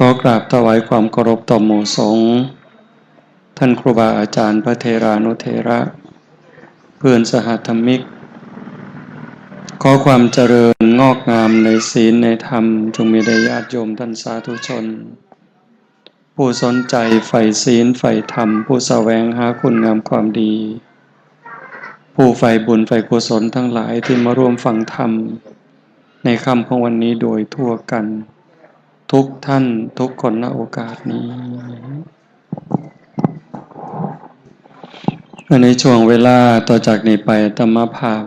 อกราบถวายความเคารพต่อหมู่สงฆ์ท่านครูบาอาจารย์พระเทรานุเถระเพื่อนสหธรรมิกขอความเจริญงอกงามในศีลในธรรมจงมีแด่ญาติโยมท่านสาธุชนผู้สนใจใฝ่ศีลใฝ่ธรรมผู้แสวงหาคุณงามความดีผู้ใฝ่บุญใฝ่กุศลทั้งหลายที่มาร่วมฟังธรรมในค่ำของวันนี้โดยทั่วกันทุกท่านทุกคนณโอกาสนี้ในช่วงเวลาต่อจากนี้ไปธรรมภาพ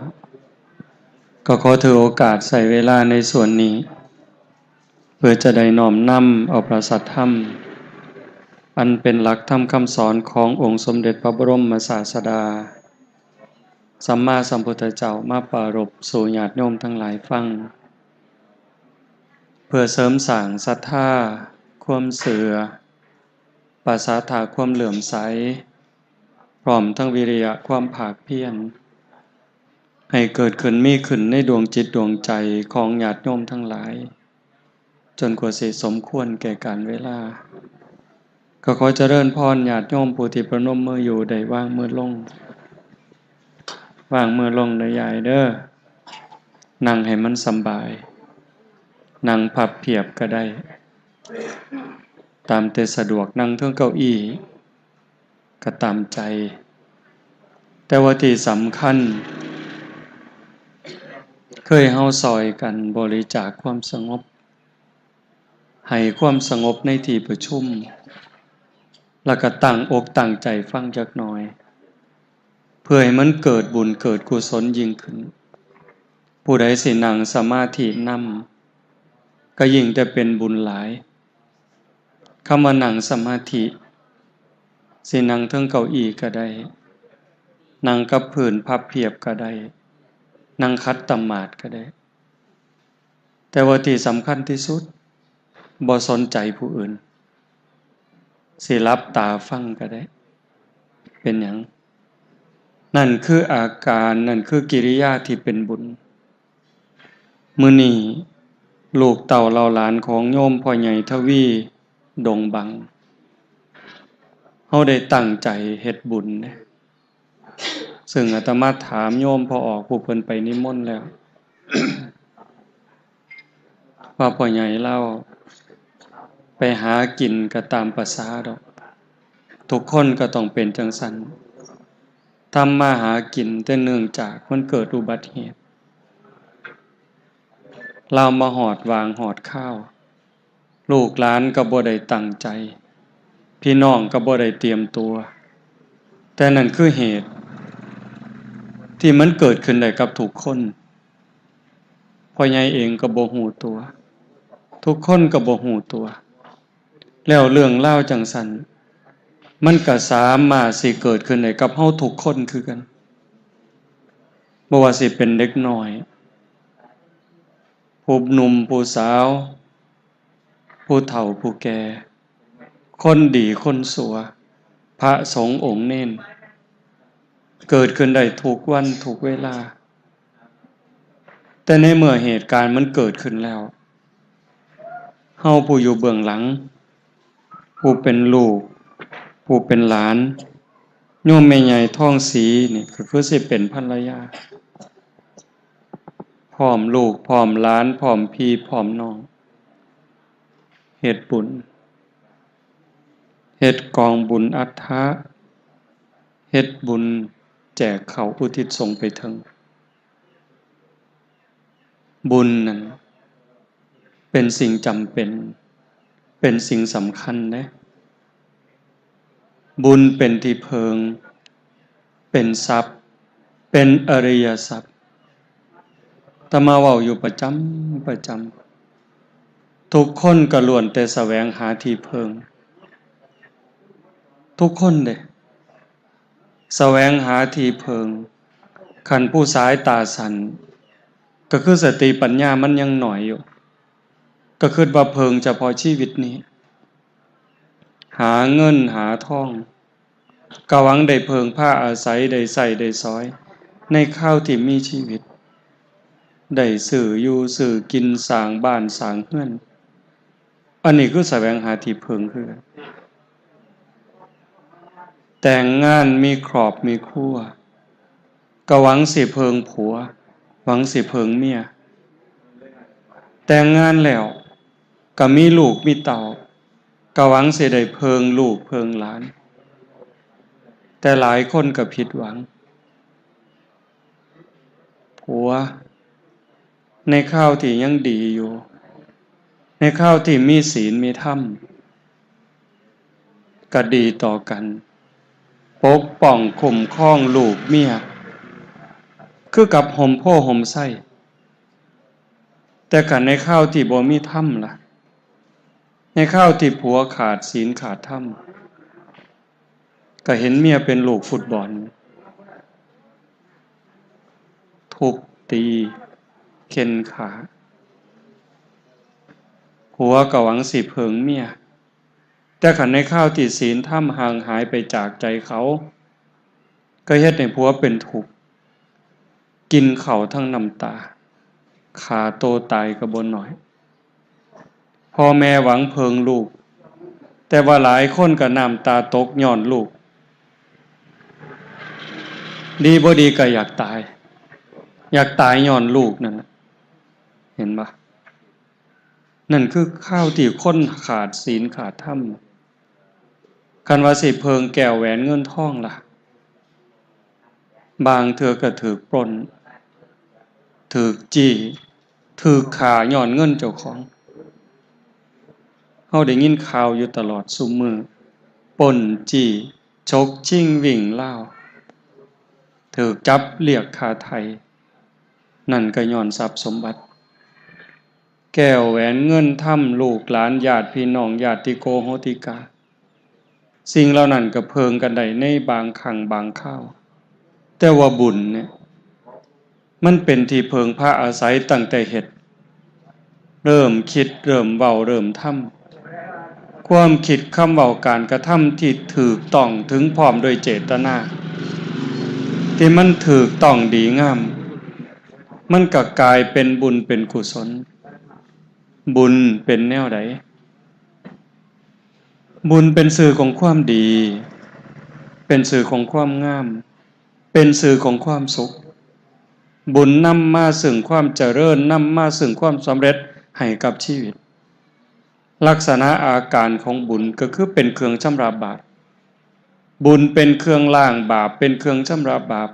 ก็ขอถือโอกาสใส่เวลาในส่วนนี้เพื่อจะได้น้อมนำเอาประสัทธรรมอันเป็นหลักธรรมคำสอนขององค์สมเด็จพระบรมศาสดาสัมมาสัมพุทธเจ้ามาปรารภสู่ญาติโยมทั้งหลายฟังเพื่อเสริมสร้างศรัทธาความเสื่อปราศาถาความเหลื่อมใสพร้อมทั้งวิริยะความภาคเพียรให้เกิดขึ้นมีขึ้นในดวงจิตดวงใจของญาติโยมทั้งหลายจนกว่าสิสมควรแก่กาลเวลาก็ขอเจริญพรญาติโยมผู้ที่ประนมมืออยู่ได้วางมือลงในใหญ่เด้อนั่งให้มันสบายนั่งพับเพียบก็ได้ตามแต่สะดวกนั่งเทิงเก้าอี้ก็ตามใจแต่ว่าที่สำคัญเคยเฮาซอยกันบริจาคความสงบให้ความสงบในที่ประชุมแล้วก็ตั้งอกตั้งใจฟังจักหน่อยเพื่อให้มันเกิดบุญเกิดกุศลยิ่งขึ้นผู้ใดสินั่งสมาธินำก็ยิ่งแต่เป็นบุญหลายคำว่านั่งสมาธิสินั่งเทิงเก้าอี้ก็ได้นั่งกับพื้นพับเพียบก็ได้นั่งคัดตมาดก็ได้แต่ว่าที่สำคัญที่สุดบ่สนใจผู้อื่นสิหลับตาฟังก็ได้เป็นหยังนั่นคืออาการนั่นคือกิริยาที่เป็นบุญมื้อนี้ลูกเต่าเหล่าหลานของโยมพ่อใหญ่ทวีดงบังเฮาได้ตั้งใจเฮ็ดบุญนะซึ่งอาตมาถามโยมพอออกผู้เพิ่นไปนิมนต์แล้ว ว่าพ่อใหญ่เล่าไปหากินก็ตามประสาดอกทุกคนก็ต้องเป็นจังซั่นทำมาหากินแต่เนื่องจากมันเกิดอุบัติเหตุเรามาหอดวางหอดข้าวลูกหลานก็บ่ได้ตั้งใจพี่น้องก็บ่ได้เตรียมตัวแต่นั่นคือเหตุที่มันเกิดขึ้นได้กับทุกคนพ่อใหญ่เองก็บ่ฮู้ตัวทุกคนก็บ่ฮู้ตัวแล้วเรื่องเล่าจังซั่นมันก็สามารถสิเกิดขึ้นได้กับเฮาทุกคนคือกันบ่ว่าสิเป็นเด็กน้อยผู้หนุ่มผู้สาวผู้เฒ่าผู้แก่คนดีคนชั่วพระสงฆ์องค์เน้นเกิดขึ้นได้ทุกวันทุกเวลาแต่ในเมื่อเหตุการณ์มันเกิดขึ้นแล้วเฮาผู้อยู่เบื้องหลังผู้เป็นลูกผู้เป็นหลานโยมแม่ใหญ่ท้องสีนี่ก็คือสิเป็นภรรยาพร้อมลูกพร้อมหลานพร้อมพี่พร้อมน้องเฮ็ดบุญเฮ็ดกองบุญอัฏฐะเฮ็ดบุญแจกเขาอุทิศส่งไปถึงบุญนั้นเป็นสิ่งจำเป็นสิ่งสำคัญนะบุญเป็นที่เพิงเป็นทรัพย์เป็นอริยทรัพย์อาตมาเว้าอยู่ประจำทุกคนก็ล้วนแต่แสวงหาที่เพิงทุกคนเด้แสวงหาที่เพิงคันผู้สายตาสันก็คือสติปัญญามันยังหน่อยอยู่ก็คิดว่าเพิงเฉพาะชีวิตนี้หาเงินหาทองก็หวังได้เพิงผ้าอาศัยได้ใส่ได้ซอยในข้าวที่มีชีวิตได้สื่ออยู่สื่อกินสร้างบ้านสร้างเฮือน อันนี้คือแสวงหาที่พึ่งคือกันแต่งงานมีครอบมีครัวก็หวังสิเพิงผัวหวังสิเพิงเมียแต่งงานแล้วก็มีลูกมีเต่าก็หวังสิได้เพิงลูกเพิงหลานแต่หลายคนก็ผิดหวังผัวในข้าวที่ยังดีอยู่ในข้าวที่มีศีลมีธรรมก็ดีต่อกันปกป้องคุ้มครองลูกเมียคือกับห่มโพห่มไส้แต่กันในข้าวที่บ่มีธรรมล่ะในข้าวที่ผัวขาดศีลขาดธรรมก็เห็นเมียเป็นลูกฟุตบอลทุบตีเข็นขาผัวก็หวังสิเพิงเมียแต่ขันในข้าวที่ศีลธรรมห่างหายไปจากใจเขาก็เฮ็ดให้ผัวเป็นทุกข์กินข้าวทั้งน้ำตาขาโตตายก็บ่น้อยพ่อแม่หวังเพิงลูกแต่ว่าหลายคนก็น้ำตาตกย้อนลูกดีบ่ดีก็อยากตายย้อนลูกนั่นน่ะเห็นปะนั่นคือข้าวที่คนขาดศีลขาดธรรมคันว่าสิเพิงแก้วแหวนเงินทองล่ะบางเทื่อก็ถูกปล้นถูกจี้ถูกฆ่าย้อนเงินเจ้าของเฮาได้ยินข่าวอยู่ตลอดซุมื้อปล้นจี้ฉกชิงวิ่งราวถูกจับเรียกค่าไถ่นั่นก็ย้อนทรัพย์สมบัติแก้วแหวนเงินถ้ำลูกหลานญาติพี่น้องญาติโกโหติกาสิ่งเหล่านั้นก็เพิงกันได้ในบางครั้งบางคราวแต่ว่าบุญเนี่ยมันเป็นที่เพิงพระอาศัยตั้งแต่เฮ็ดเริ่มคิดเริ่มเว้าเริ่มทำความคิดคำเว้าการกระทำที่ถูกต้องถึงพร้อมโดยเจตนาที่มันถูกต้องดีงามมันก็กลายเป็นบุญเป็นกุศลบุญเป็นแนวใดบุญเป็นสื่อของความดีเป็นสื่อของความงามเป็นสื่อของความสุขบุญนำมาซึ่งความเจริญนำมาซึ่งความสำเร็จให้กับชีวิตลักษณะอาการของบุญก็คือเป็นเครื่องชำระบาปบุญเป็นเครื่องล้างบาปเป็นเครื่องชำระบาป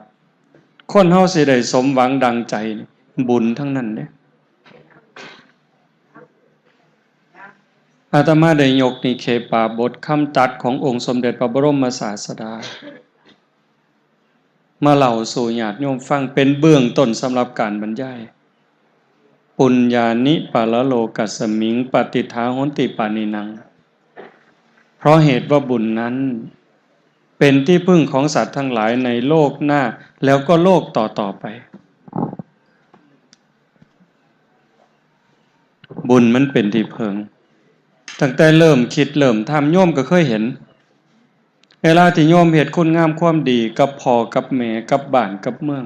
คนเฮาสิได้สมหวังดังใจบุญทั้งนั้นเด้อาตมาได้ยกนิเคปาบทคำตัดขององค์สมเด็จพระบรมศาสดามาเล่าสู่ญาติโยมฟังเป็นเบื้องต้นสำหรับการบรรยายปุญญานิปาลโลกัสสมิงปฏิทาโหนติปานินังเพราะเหตุว่าบุญนั้นเป็นที่พึ่งของสัตว์ทั้งหลายในโลกหน้าแล้วก็โลกต่อไปบุญมันเป็นที่พึ่งตั้งแต่เริ่มคิดเริ่มทำโยมก็เคยเห็นเวลาที่โยมเฮ็ดคุณงามความดีกับพ่อกับแม่กับบ้านกับเมือง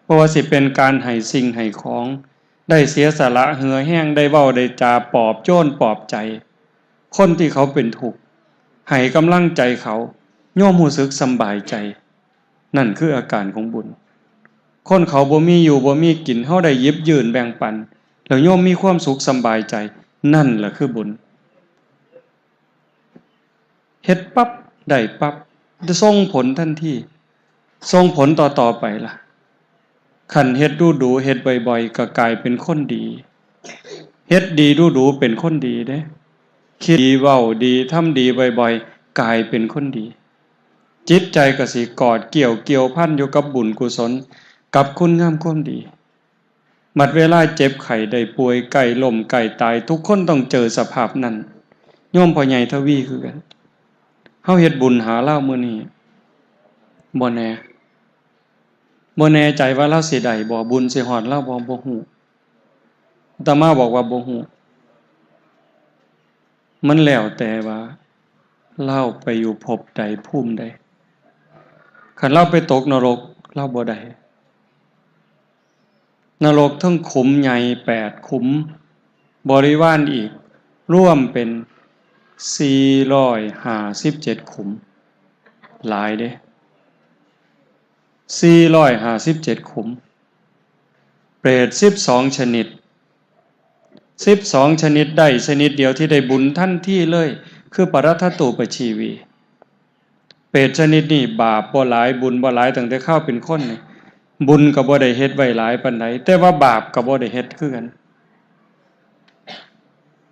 เพราะว่าสิเป็นการให้สิ่งให้ของได้เสียสละเหือแห้งได้เว้าได้จาปลอบโยนปลอบใจคนที่เขาเป็นทุกข์ให้กำลังใจเขาโยมรู้สึกสบายใจนั่นคืออาการของบุญคนเขาบ่มีอยู่บ่มีกินเฮาได้หยิบยื่นแบ่งปันแล้วโยมมีความสุขสบายใจนั่นแหละคือบุญเฮ็ดปั๊บได้ปั๊บจะส่งผลทันทีส่งผลต่อไปล่ะคันเฮ็ดดูเฮ็ดบ่อยๆก็กลายเป็นคนดีเฮ็ดดีดูเป็นคนดีเด้คิดดีเว้าดีทำดีบ่อยๆกลายเป็นคนดีจิตใจก็สิกอดเกี่ยวพันอยู่กับบุญกุศลกับคุณงามความดีบัดเวลาเจ็บไข้ได้ป่วยใกล้ล้มใกล้ตายทุกคนต้องเจอสภาพนั้นโยมพ่อใหญ่ทวีคือกันเฮาเฮ็ดบุญหาเรามื้อนี้บ่แน่ใจว่าเราสิได้บ่บุญสิฮอดเราบ่ฮู้อาตมาบอกว่าบ่ฮู้มันแล้วแต่ว่าเราไปอยู่ภพใดภูมิใดคันเราไปตกนรกเราบ่ได้นรกทั้งขุมใหญ่8ขุมบริวารอีก ร่วมเป็น457ขุมหลายเด้457ขุมเปรต12ชนิด12ชนิดได้ชนิดเดียวที่ได้บุญทันทีเลยคือปรัตถตูปชีวีเปรตชนิดนี้บาปบ่หลายบุญบ่หลายตั้งแต่เข้าเป็นคนนี่บุญก็บ่ได้เฮ็ดไว้หลายปานใดแต่ว่าบาปก็บ่ได้เฮ็ดคือกัน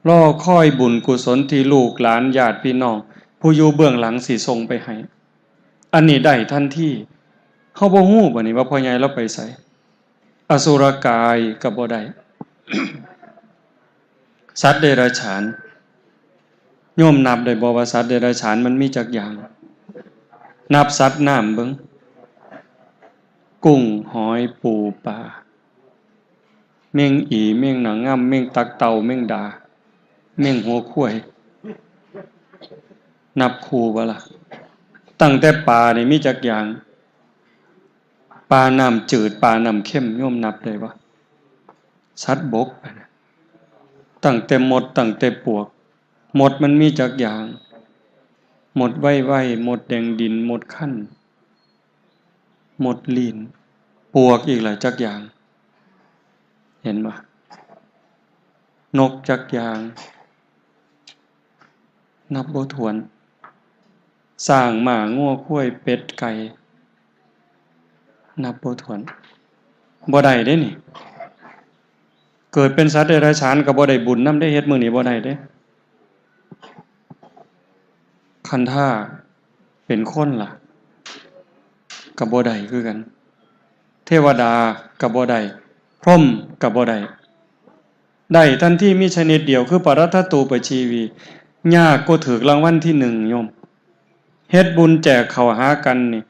รอคอยบุญกุศลที่ลูกหลานญาติพี่น้องผู้อยู่เบื้องหลังสิส่งไปให้อันนี้ได้ทันทีเฮาบ่ฮู้บัดนี้ว่าพ่อใหญ่เราไปไสอสุรกายก็บ่ได้ สัตว์เดรัจฉานโยมนับได้บ่ว่าสัตว์เดรัจฉานมันมีจักอย่างนับสัตว์น้ำเบิ่งกุ้งหอยปูปลาแมงอีแมงหนังง่ำแมงตักเต่าแมงดาแมงหัวข้วยนับคู่บ่ล่ะตั้งแต่ปลานี่มีจักอย่างปลาน้ำจืดปลาน้ำเข้มโยมนับได้บ่สัตว์บกตั้งแต่มดตั้งแต่ปวกมดมันมีจักอย่างมดไว้มดแดงดินมดคั่นมดลีนปวกอีกหลายจักอย่างเห็นบ่นกจักอย่างนับบ่ถ้วนสร้างหมางัวข้วยเป็ดไก่นับบ่ถ้วนบ่ได้เด้นี่เกิดเป็นสัตว์เดรัจฉานก็บ่ได้บุญนำได้เฮ็ดมื้อนี้บ่ได้เด้คันท่าเป็นคนล่ะก็บ่ได้คือกันเทวดาก็บ่ได้พรหมก็บ่ได้ได้ทันทีมีชนิดเดียวคือปรัตถตูปชีวียากกว่าถูกรางวัลที่1โยมเฮ็ดบุญแจกเข้าหากันนี่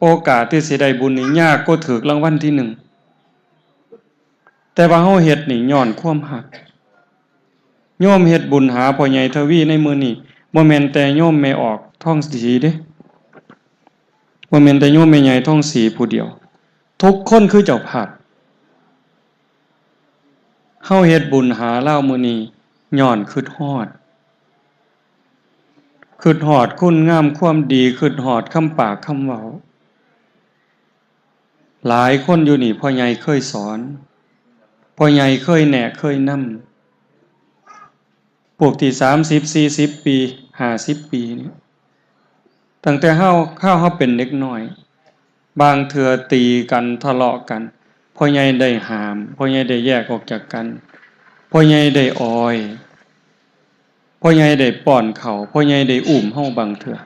โอกาสที่สิได้บุญนี่ยากกว่าถูกรางวัลที่1แต่ว่าเฮาเฮ็ดนี่ย้อนความฮักโยมเฮ็ดบุญหาพ่อใหญ่ทวีในมื้อนี้บ่แม่นแต่โยมแม่ออกท้องสีเด้บ่แม่นแต่โยมแม่ใหญ่ท้องสีผู้เดียวทุกคนคือเจ้าภาพเฮาเฮ็ดบุญหาเล่ามื้อนี้ย้อนคิดฮอดคุณงามความดีคิดฮอดคำปากคำเว้าหลายคนอยู่นี่พ่อใหญ่เคยสอนพ่อใหญ่เคยแนะเคยนำพวกที่30 40ปี50ปีนี่ตั้งแต่เฮาเป็นเด็กน้อยบางเทื่อตีกันทะเลาะกันพ่อใหญ่ได้ห้ามพ่อใหญ่ได้แยกออกจากกันพ่อใหญ่ได้อ้อยพ่อใหญ่ได้ป้อนข้าวพ่อใหญ่ได้อุ้มเฮาบางเทื่อ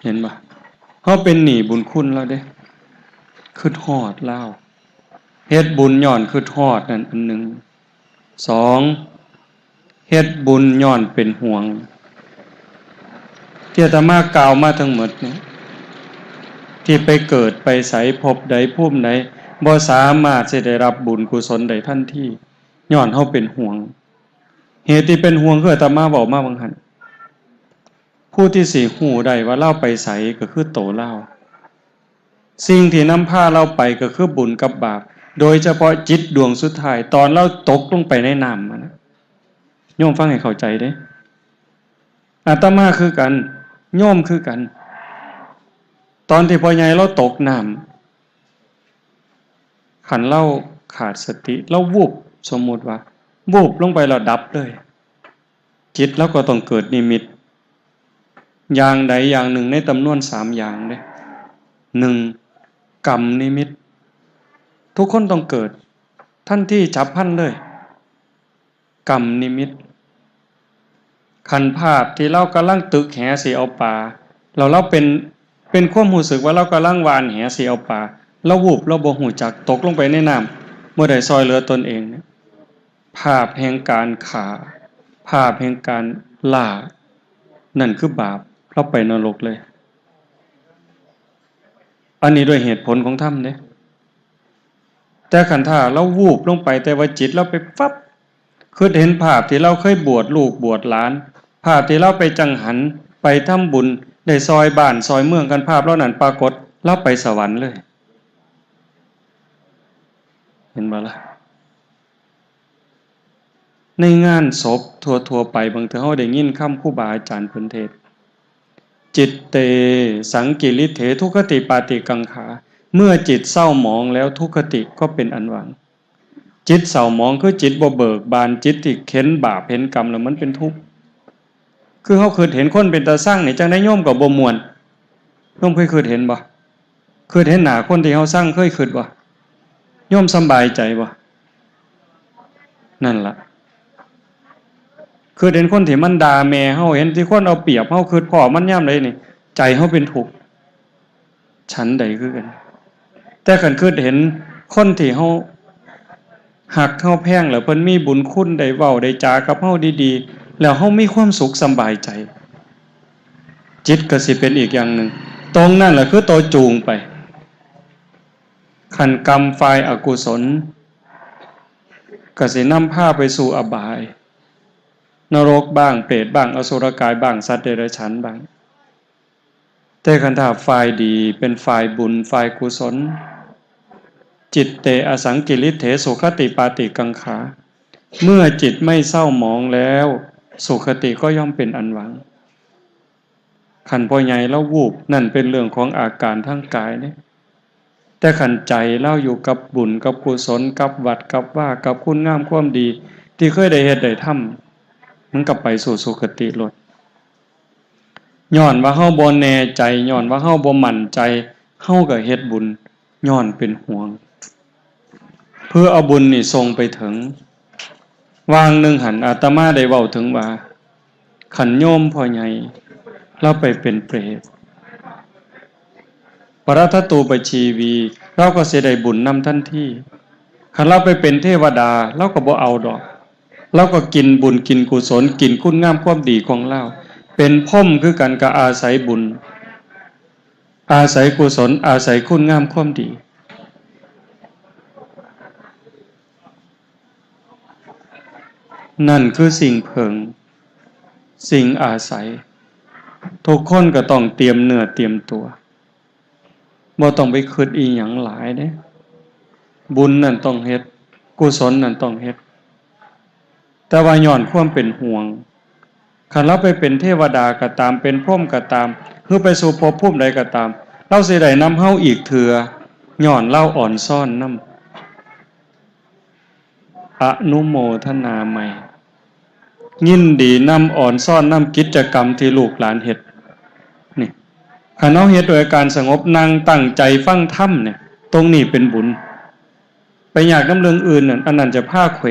เห็นบ่เฮาเป็นหนี้บุญคุณแล้วเด้คิดฮอดลาวเฮ็ดบุญย้อนคิดฮอดนั่นอันหนึง2เฮ็ดบุญย้อนเป็นห่วงที่อาตมากล่าวมาทั้งหมดนี่ที่ไปเกิดไปไสพบใดภูมิใดบ่สามารถสิได้รับบุญกุศลใดทันทีย้อนเฮาเป็นห่วงเหตุที่เป็นห่วงคืออาตมาเว้ามาบางหันผู้ที่สิฮู้ได้ว่าเราไปไสก็คือโตเราสิ่งที่นำพาเราไปก็คือบุญกับบาปโดยเฉพาะจิตดวงสุดท้ายตอนเราตกลงไปในน้ำนะโยมฟังให้เข้าใจเด้อาตมาคือกันโยมคือกันตอนที่พ่อใหญ่เราตกน้ำขันเราขาดสติเราวูบสมมุติว่าวูบลงไปเราดับเลยจิตเราก็ต้องเกิดนิมิตอย่างใดอย่างหนึ่งในจำนวน3อย่างเด้1กรรมนิมิตทุกคนต้องเกิดทันทีฉับพลันเลยกรรมนิมิตขันภาพที่เรากำลังตึกแหสิเอาปลาเราเป็นความรู้สึกว่าเรากำลังวานแหสิเอาปลาเราวูบเราบ่ฮู้จักตกลงไปในน้ำเมื่อใดซอยเหลือตนเองภาพแห่งการฆ่าภาพแห่งการล่านั่นคือบาปเราไปนรกเลยอันนี้ด้วยเหตุผลของธรรมเด้แต่ขันท่าเราวูบลงไปแต่ว่าจิตเราไปฟับคือเห็นภาพที่เราเคยบวชลูกบวชหลานภาพที่เราไปจังหันไปทำบุญได้ซอยบ้านซอยเมืองกันภาพเหล่านั้นปรากฏเราไปสวรรค์เลยเห็นบ่ล่ะ ในงานศพทั่วๆไปบางเทื่อเฮาได้ยินคำครูบาอาจารย์เพิ่นเทศน์จิตเตสังกิริเถทุกขติปาติกังขาเมื่อจิตเศร้าหมองแล้วทุกขติก็เป็นอันหวังจิตเศร้าหมองคือจิตบ่เบิกบานจิตที่เข็นบาปเห็นกรรมแล้วมันเป็นทุกข์คือเฮาเคยเห็นคนเป็นตาสร้างนี่จังได้โยมก็บ่ม่วนโยมเคยเห็นบ่เคยเห็นหน้าคนที่เฮาสร้างเคยบ่โยมสำบายใจบ่นั่นล่ะคือเห็นคนที่มันด่าแม่เฮาเห็นที่คนเอาเปรียบเฮาคือพ่อมันยามใดนี่ใจเฮาเป็นทุกข์ฉันใดคือกันแต่คันคือเห็นคนที่เฮาหักเฮาแพงแล้วเพิ่นมีบุญคุณได้เว้าได้จากับเฮาดีๆแล้วเฮามีความสุขสบายใจจิตก็สิเป็นอีกอย่างหนึ่งตรงนั่นแหละคือตัวจูงไปขันกรรมฝ่ายอกุศลก็สินำพาไปสู่อบายนรกบ้างเปรตบ้างอสุรกายบ้างสัตว์เดรัจฉานบ้างแต่ขันถ้าฝ่ายดีเป็นฝ่ายบุญฝ่ายกุศลจิตเตอสังกิริเถสุขติปาติกังขาเมื่อจิตไม่เศร้าหมองแล้วสุขติก็ย่อมเป็นอันหวังขันพ่อใหญ่แล้ววูบนั่นเป็นเรื่องของอาการทางกายเนี่ยแต่ขันใจเล่าอยู่กับบุญกับกุศลกับวัดกับว่ากับคุณงามความดีที่เคยได้เฮ็ดได้ทำมันกลับไปสู่สุคติลดย้อนว่าเฮาบ่แน่ใจย้อนว่าเฮาบ่มั่นใจเฮาก็เฮ็ดบุญย้อนเป็นห่วงเพื่อเอาบุญนี่ส่งไปถึงวางหนึ่งหันอาตมาได้เว้าถึงว่าขันโยมพ่อใหญ่เราไปเป็นเปรตปรัตตูปชีวีเราก็สิได้บุญนำทันทีคันเราไปเป็นเทวดาเราก็บ่เอาดอกเราก็กินบุญกินกุศลกินคุณงามความดีของเราเป็นพรหมคือกันก็อาศัยบุญอาศัยกุศลอาศัยคุณงามความดีนั่นคือสิ่งเพิงสิ่งอาศัยทุกคนก็ต้องเตรียมเนื้อเตรียมตัวบ่ต้องไปคิดอีหยังหลายเด้บุญนั่นต้องเฮ็ดกุศลนั่นต้องเฮ็ดแต่ว่าย้อนความเป็นห่วงคันเราไปเป็นเทวดาก็ตามเป็นพรหมก็ตามหรือไปสู่ภพภูมิใดก็ตามเราสิได้นำเฮาอีกเถื่อย้อนเล่าอ่อนซ่อนนำอนุโมทนาใหม่ยินดีนำอ่อนซ่อนนำกิจกรรมที่ลูกหลานเฮ็ดนี่คันเฮาเฮ็ดโดยการสงบนั่งตั้งใจฟังธรรมเนี่ยตรงนี้เป็นบุญไปอยากน้ำเรื่องอื่นนั่นอันนั้นจะพาเขว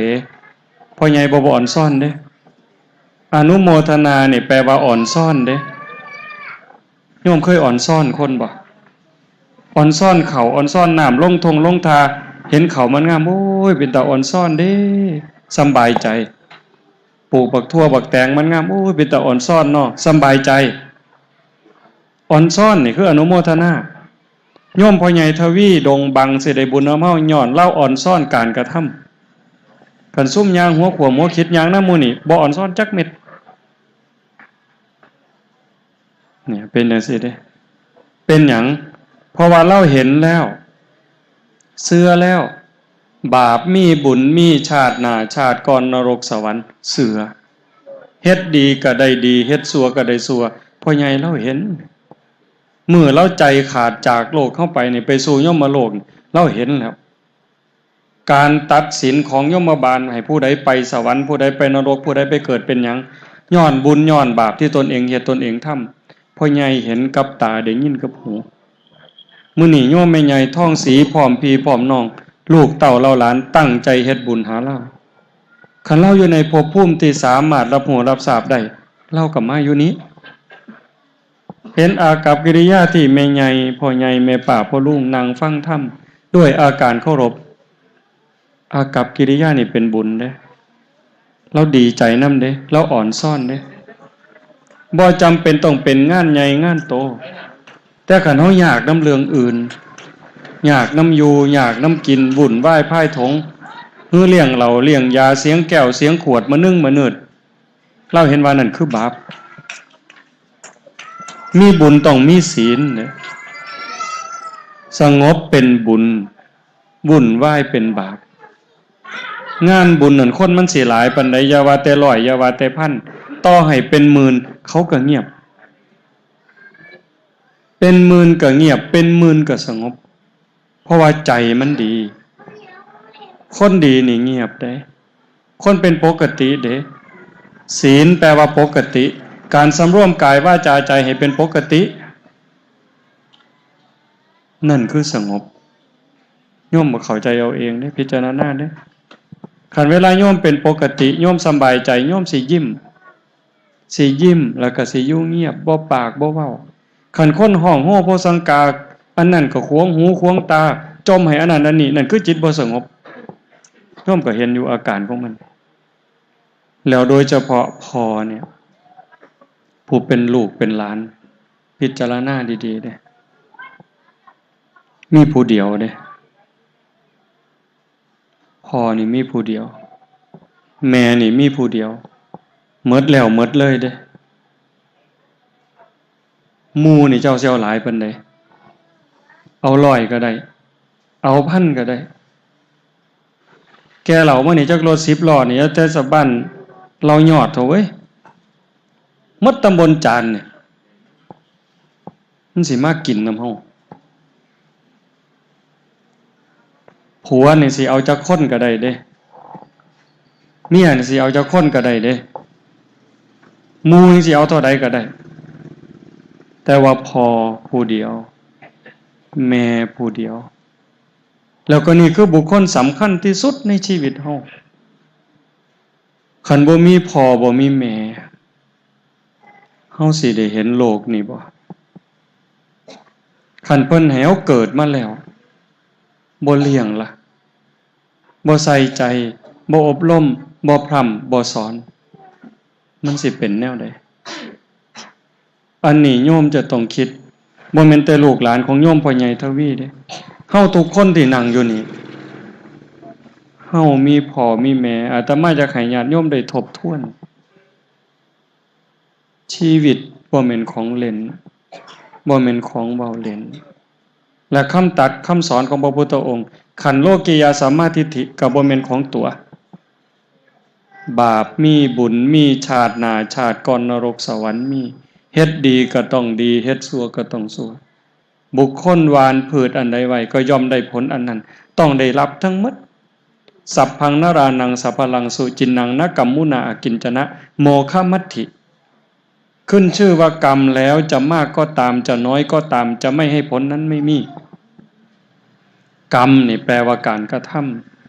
พ่อใหญ่บ่อ่อนซ่อนเด้อนุโมทนาเนี่ยแปลว่าอ่อนซ่อนเด้โยมเคยอ่อนซ่อนคนบ่อ่อนซ่อนเขาอ่อนซ่อนน้ำลงทงลงทาเห็นเขามันงามโอ้ยเป็นตาอ่อนซ่อนเด้สบายใจปลูกบักทั่วบักแตงมันงามโอ้ยเป็นตาอ่อนซ่อนเนาะสบายใจอ่อนซ่อนนี่คืออนุโมทนาโยมพ่อใหญ่ทวีดงบังสิได้บุญนำเฮาย้อนเล่าอ่อนซ่อนการกระทำคันซุ่มยางหัวขวหัวคิดยางน้ำมูนี่บ่อ่อนซ่อนจักเม็ดเนี่ยเป็นจังซี่เด้เป็นหยังเพราะว่าเราเห็นแล้วเชื่อแล้วบาปมีบุญมีชาติหน้าชาติก่อนนรกสวรรค์เสือเฮ็ดดีก็ได้ดีเฮ็ดชั่วก็ได้ชั่วพ่อใหญ่เราเห็นเมื่อเราใจขาดจากโลกเข้าไปนี่ไปสู่ยมโลกเราเห็นแล้วการตัดสินของยมบาลให้ผู้ใดไปสวรรค์ผู้ใดไปนรกผู้ใดไปเกิดเป็นหยังย้อนบุญย้อนบาปที่ตนเองเฮ็ดตนเองทำพ่อใหญ่เห็นกับตาได้ยินกับหูมื้อนี้โยมแม่ใหญ่ท้องสีพร้อมพี่พร้อมน้องลูกเต้าเราหลานตั้งใจเฮ็ดบุญหาเราคันเราอยู่ในภพภูมิที่สามารถรับรู้รับทราบได้เราก็มาอยู่นี้เห็นอากัปกิริยาที่แม่ใหญ่พ่อใหญ่แม่ป้าพ่อลุงนั่งฟังธรรมด้วยอาการเคารพอากัปกิริยานี่เป็นบุญเด้เราดีใจนำเด้เราอ่อนซ่อนเด้บ่จำเป็นต้องเป็นงานใหญ่งานโตแต่คันเฮาอยากนำเรื่องอื่นอยากนำอยู่อยากนำกินวุ่นวายพ่ายถงฮือเลี้ยงเราเลี้ยงยาเสียงแก้วเสียงขวดมานึ่งมาเนิดเราเห็นว่านั่นคือบาปมีบุญต้องมีศีลเนี่ยสงบเป็นบุญวุ่นวายเป็นบาป งานบุญนั่นคนมันสิหลายปานใดอย่าว่าแต่ร้อยอย่าว่าแต่พันต่อให้เป็นหมื่นเขาก็เงียบเป็นหมื่นก็เงียบเป็นหมื่นก็สงบเพราะว่าใจมันดีคนดีนี่เงียบได้คนเป็นปกติเด้ศีลแปลว่าปกติการสำรวมกายวาจาใจให้เป็นปกตินั่นคือสงบโยมบ่เข้าใจเอาเองเด้พิจารณาเด้คันเวลาโยมเป็นปกติโยมสบายใจโยมสิยิ้มแล้วก็สิอยู่เงียบบ่ปากบ่เว้าคันคนห้องโห่โพสังกาอันนั้นก็ขวงหูขวงตาจมให้อันนั้นอันนี้นั่นคือจิตบ่สงบโยมก็เห็นอยู่อาการของมันแล้วโดยเฉพาะพ่อเนี่ยผู้เป็นลูกเป็นหลานพิจารณาดีๆเด้มีผู้เดียวเด้พ่อนี่มีผู้เดียวแม่นี่มีผู้เดียวหมดแล้วหมดเลยเด้หมู่นี่เจ้าเสี่ยวหลายปานใดเอา100ก็ได้เอา1,000ก็ได้แกเหล่ามานี่จักรถ10ล้อนี่แต่สะบ้านเรายอดเถอะเว้ยหมดตำบลจานเนี่ยมันสิมากินน้ำเฮาผัวนี่สิเอาจักคนก็ได้เด้เมียนี่สิเอาจักคนก็ได้เด้หมู่นี่สิเอาเท่าใดก็ได้แต่ว่าพ่อผู้เดียวแม่ผู้เดียวแล้วก็นี่คือบุคคลสำคัญที่สุดในชีวิตเฮาคันบ่มีพ่อบ่มีแม่เฮาสิได้เห็นโลกนี่บ่คันเพิ่นให้เฮาเกิดมาแล้วบ่เลี้ยงล่ะบ่ใส่ใจบ่อบรมบ่พร่ำบ่สอนมันสิเป็นแนวใดอันนี้โยมจะต้องคิดบ่แม่นแต่ลูกหลานของโยมพ่อใหญ่ทวีเด้เฮาทุกคนที่นั่งอยู่นี่เฮามีพ่อมีแม่อาตมาจะให้ญาติโยมได้ทบทวนชีวิตบ่แม่นของเล่นบ่แม่นของเว้าเล่นและคำตัดคำสอนของพระพุทธองค์ขันโลกิยาสัมมาทิฏฐิก็บ่แม่นของตัวบาปมีบุญมีชาติหน้าชาติก่อนนรกสวรรค์มีเฮ็ดดีก็ต้องดีเฮ็ดชั่วก็ต้องชั่วบุคคลหวานพืชอันใดไว้ก็ย่อมได้ผลอันนั้นต้องได้รับทั้งหมดสัพพังนรานังสัพพลังสุจินนังนกัมมุนาอกินจนะโมฆะมัตถิขึ้นชื่อว่ากรรมแล้วจะมากก็ตามจะน้อยก็ตามจะไม่ให้ผลนั้นไม่มีกรรมนี่แปลว่าการกระท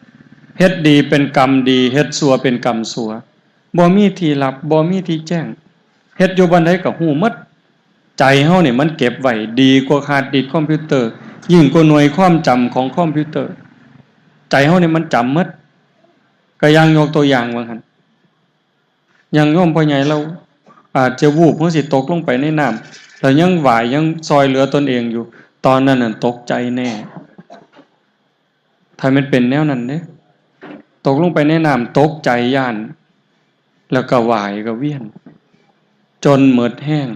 ำเฮ็ดดีเป็นกรรมดีเฮ็ดชั่วเป็นกรรมชั่วบ่มีที่ลับบ่มีที่แจ้งเฮ็ดอยู่บันไดก็ฮู้หมดใจเฮานี่มันเก็บไว้ดีกว่าฮาร์ดดิสก์คอมพิวเตอร์ยิ่งกว่าหน่วยความจำของคอมพิวเตอร์ใจเฮานี่มันจำหมดก็อย่างยกตัวอย่างว่าคั่นอย่างโยมพ่อใหญ่เราอาจจะวูบเมื่อสิตกลงไปในน้ำแล้วยังไหวยังซอยเหลือตนเองอยู่ตอนนั้นน่ะตกใจแน่ถ้ามันเป็นแนวนั้นเด้ตกลงไปในน้ำตกใจย่านแล้วก็ไหวก็เวียนจนหมดแห้ง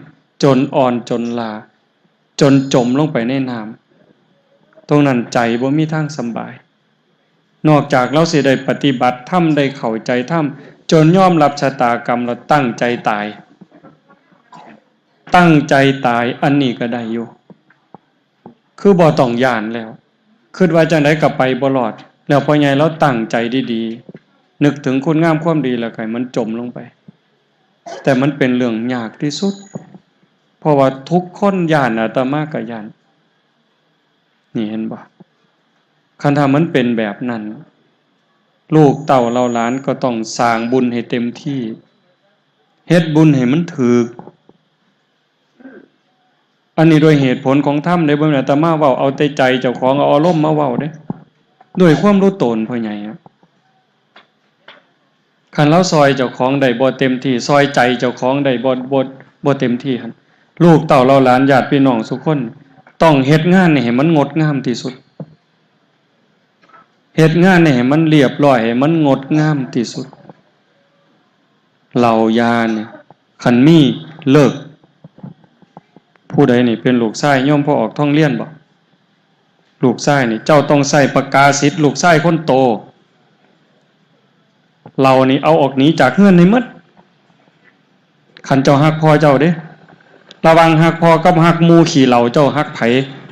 จนอ่อนจนลาจนจมลงไปในน้ำตรงนั้นใจบ่มีทางสบายนอกจากเราสิได้ปฏิบัติธรรมได้เข้าใจธรรมจนยอมรับชะตากรรมแล้วตั้งใจตายอันนี้ก็ได้อยู่คือบ่ต้องย่านแล้วคิดว่าจังได๋ก็ไปบ่รอดแล้วพ่อใหญ่เราตั้งใจดีๆนึกถึงคุณงามความดีแล้วก็ให้มันจมลงไปแต่มันเป็นเรื่องยากที่สุดเพราะว่าทุกคนย่านอาตมาก็ย่านนี่เห็นบ่คันถ้ามันเป็นแบบนั้นลูกเต้าเราหลานก็ต้องสร้างบุญให้เต็มที่เฮ็ดบุญให้มันถูกอันนี้โดยเหตุผลของธรรมได้บ่แม่นอาตมาเว้าเอาแต่ใจเจ้าของเอาอารมณ์มาเว้าเด้ด้วยความรู้ตนพ่อใหญ่ครับคันเราซอยเจ้าของได้บ่เต็มที่ซอยใจเจ้าของได้บ่เต็มที่หั่นลูกเต้าเราหลานญาติพี่น้องทุกคนต้องเฮ็ดงานให้มันงดงามที่สุดเฮ็ดงานให้มันเรียบร้อยให้มันงดงามที่สุดเหล่ายาเนี่ยคันมีเลิกผู้ใดนี่เป็นลูกชายโยมพ่อออกท่องเรียนบ่ลูกชายนี่เจ้าต้องใส่ปากกาสิทธิ์ลูกชายคนโต เรานี่เอาออกหนีจากเฮือนในหมดคันเจ้าฮักพ่อเจ้าเด้ระวังฮักพ่อกับฮักหมู่ขี่เหล่าเจ้าฮักไผ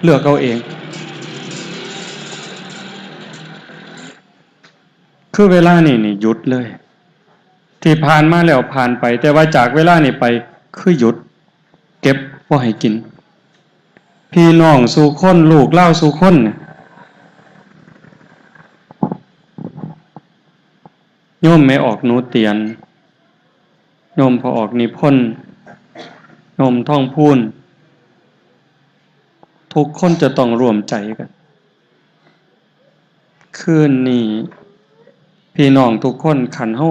เลือกเอาเองคือเวลานี่หยุดเลยที่ผ่านมาแล้วผ่านไปแต่ว่าจากเวลานี่ไปคือหยุดเก็บบ่ให้กินพี่น้องสู่คนลูกเล่าสู่คนโยมไม่ออกหนูเตียนโยมพอออกนิพนธ์โยมท่องพูนทุกคนจะต้องร่วมใจกันคืนนี้พี่น้องทุกคนขันเฮา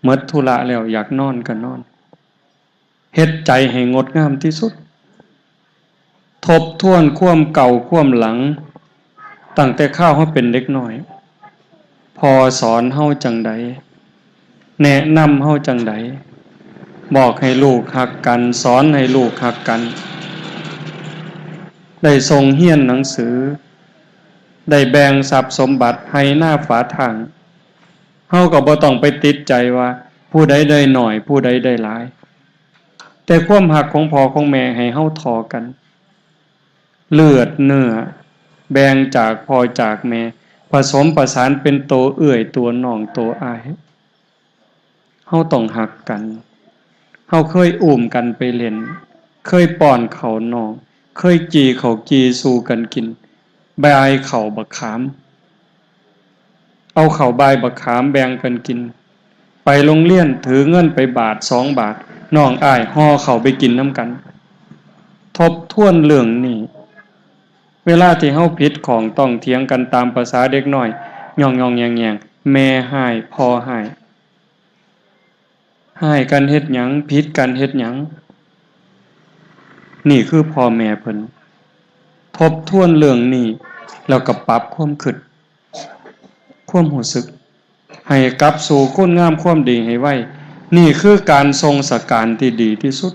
หมดธุระแล้วอยากนอนก็นอนเฮ็ดใจให้งดงามที่สุดทบทวนความเก่าความหลังตั้งแต่ข้าวเฮาเป็นเด็กน้อยพอสอนเฮาจังใดแนะนำเฮาจังใดบอกให้ลูกฮักกันสอนให้ลูกฮักกันได้ทรงเฮียนหนังสือได้แบ่งทรัพย์สมบัติให้หน้าฝาทางเฮาก็บ่ต้องไปติดใจว่าผู้ใดได้หน่อยผู้ใดได้หลายแต่ความฮักของพ่อของแม่ให้เฮาทอกันเลือดเนื้อแบ่งจากพ่อจากแม่ผสมประสานเป็นโตเอื้อยตัวน้องโตอ้ายเฮาต้องฮักกันเฮาเคยอุ้มกันไปเล่นเคยป้อนข้าวน้องเคยจีข้าวจีสู่กันกินบายข้าวบักขามเอาข้าวบายบักขามแบ่งกันกินไปโรงเรียนถือเงินไปบาท2 บาทน้องอ้ายห่อข้าวไปกินน้ำกันทบทวนเรื่องนี้เวลาที่เฮาผิดของต้องเถียงกันตามภาษาเด็กน้อยย่องๆแยงๆแม่ให้พ่อให้กันเฮ็ดหยังผิดกันเฮ็ดหยังนี่คือพ่อแม่เพิ่นทบทวนเรื่องนี้แล้วก็ปรับความคิดความรู้สึกให้กลับสู่คุณงามความดีให้ไว้นี่คือการทรงสการที่ดีที่สุด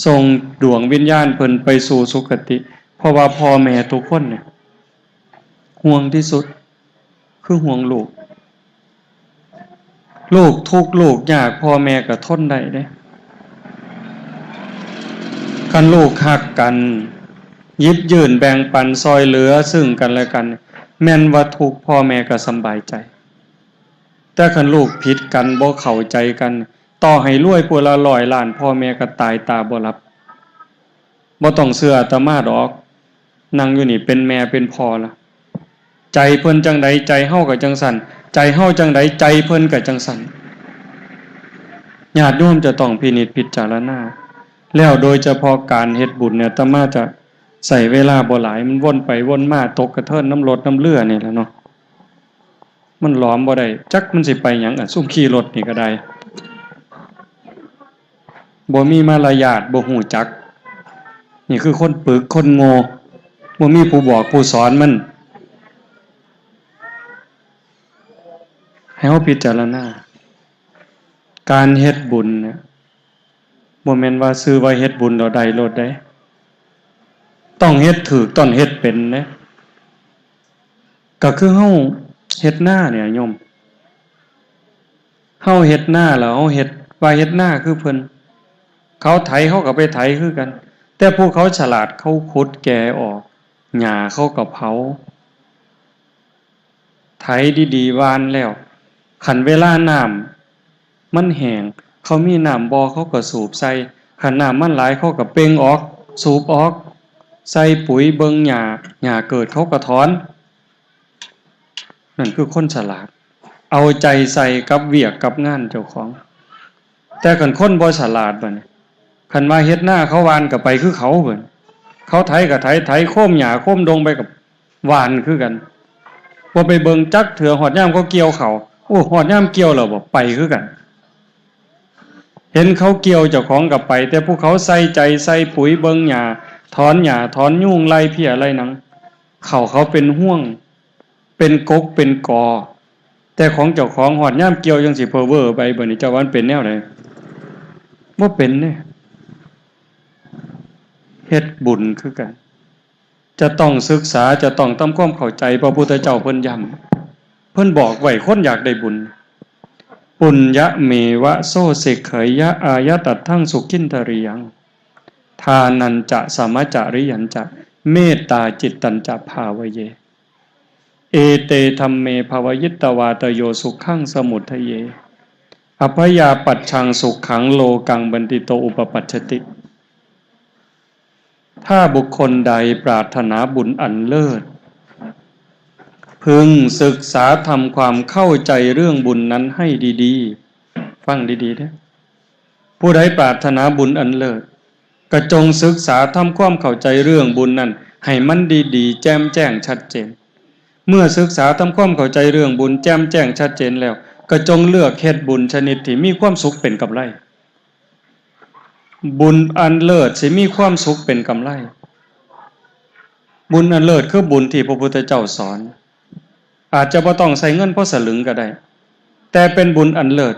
ทรงดวงวิญญาณเพิ่นไปสู่สุคติเพราะว่าพ่อแม่ทุกคนเนี่ยห่วงที่สุดคือห่วงลูกทุกข์ลูกยากพ่อแม่ก็ทนได้เด้คันลูกฮักกันหยิบยื่นแบ่งปันซอยเหลือซึ่งกันและกันแม่นว่าทุกข์พ่อแม่ก็สำบายใจแต่คันลูกผิดกันบ่เข้าใจกันต่อให้รวยผู้ละ100 ล้านพ่อแม่ก็ตายตาบ่หลับบ่ต้องเชื่ออาตมาดอกนั่งอยู่นี่เป็นแม่เป็นพ่อล่ะใจเพิ่นจังใดใจเฮาก็จังสั่นใจเฮาจังใดใจเพิ่นก็จังสั่นญาติโยมจะต้องพินิจพิจารณาแล้วโดยเฉพาะการเฮ็ดบุญเนี่ยอาตมาจะใส่เวลาบ่หลายมันวนไปวนมาตกกระเทินน้ำรถน้ำเรือนี่แหละเนาะมันหลอมบ่ได้จักมันสิไปหยังซุ่มขี่รถนี่ก็ได้บ่มีมารยาทบ่ฮู้จักนี่คือคนปึกคนโง่บ่มีผู้บอกผู้สอนมันให้เฮาพิจารณาการเฮ็ดบุญเนี่ยบ่แม่นว่าซื้อว่าเฮ็ดบุญแล้วได้โลดได้ต้องเฮ็ดถูกต้องเฮ็ดเป็นนะก็คือเฮาเฮ็ดหน้าเนี่ยโยมเฮาเฮ็ดหน้าแล้วเฮาเฮ็ดว่าเฮ็ดหน้าคือเพิ่นเขาไถเขาก็ไปไถคือกันแต่พวกเขาฉลาดเขาขุดแกออกหญ้าเขาก็เผาไถดีๆหว่านแล้วคันเวลาน้ำมันแห้งเขามีน้ำบ่อเขาก็สูบใส่คันน้ำมันหลายเขาก็เป่งออกสูบออกใส่ปุ๋ยเบิ่งหญ้าเกิดเขาก็ถอนนั่นคือคนฉลาดเอาใจใส่กับเวียกกับงานเจ้าของแต่คันคนบ่ฉลาดบัดนี้คันว่าเฮ็ดหน้าเขาหว่านก็ไปคือเขาเพิ่นเขาไถก็ไถโค้มหญ้าโค้มดงไปกับหว่านคือกันบ่ไปเบิ่งจักเถือหอดยามเขาเกี่ยวเขาโอ้หอดยามเกี่ยวแล้วบ่ไปคือกันเห็นเขาเกี่ยวเจ้าของก็ไปแต่พวกเขาใส่ใจใส่ปุ๋ยเบิ่งหญ้าถอนยุ่งไล่เพี้ยไล่หนังเขาเป็นห่วงเป็นกกเป็นกอแต่ของเจ้าของหอดย่ามเกี่ยวจังสิเพอเวอร์ไปบัดนี้เจ้าวันเป็นแนวใดบ่เป็นเด้เฮ็ดบุญคือกันจะต้องศึกษาจะต้องทำความเข้าใจพระพุทธเจ้าเพิ่นย้ เพิ่นบอกไว้คนอยากได้บุญปุญญะเมวะโสสิกขยะอายตัตถังสุขินทริยังทานันจะสมจาริยันจะเมตตาจิตตัญจะภาวเยเอเตธัมเมภวยิตวาตโยสุขังสมุทัยเยอภยาปัจฉังสุขขังโลกังบันติโตอุปปัชชติถ้าบุคคลใดปรารถนาบุญอันเลิศพึงศึกษาทำความเข้าใจเรื่องบุญนั้นให้ดีๆฟังดีๆนะผู้ใดปรารถนาบุญอันเลิศก็จงศึกษาทำความเข้าใจเรื่องบุญนั้นให้มันดีๆแจ่มแจ้งชัดเจนเมื่อศึกษาทำความเข้าใจเรื่องบุญแจ่มแจ้งชัดเจนแล้วก็จงเลือกเฮ็ดบุญชนิดที่มีความสุขเป็นกำไรบุญอันเลิศสิมีความสุขเป็นกำไรบุญอันเลิศคือบุญที่พระพุทธเจ้าสอนอาจจะบ่ต้องใส่เงินพอสลึงก็ได้แต่เป็นบุญอันเลิศ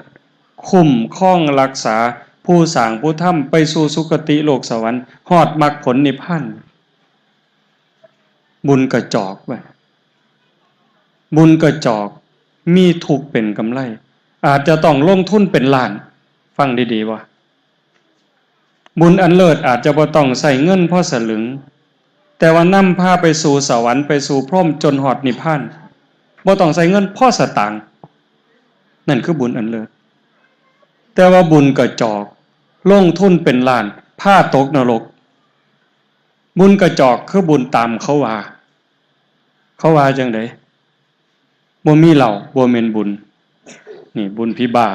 คุ้มครองรักษาผู้สร้างผู้ทำไปสู่สุคติโลกสวรรค์ฮอดมรรคผลนิพพานบุญกระจอกไว้บุญกระจอกมีทุกข์เป็นกำไรอาจจะต้องลงทุนเป็นล้านฟังดีๆว่าบุญอันเลิศอาจจะบ่ต้องใส่เงินพอสลึงแต่ว่านำพาไปสู่สวรรค์ไปสู่พรหมจนฮอดนิพพานบ่ต้องใส่เงินพอสตางค์นั่นคือบุญอันเลิศแต่ว่าบุญกระจอกลงทุนเป็นล้านพาตกนรกบุญกระจอกคือบุญตามเขาว่าจังได๋บ่มีเหล้าบ่แม่นบุญนี่บุญพิบา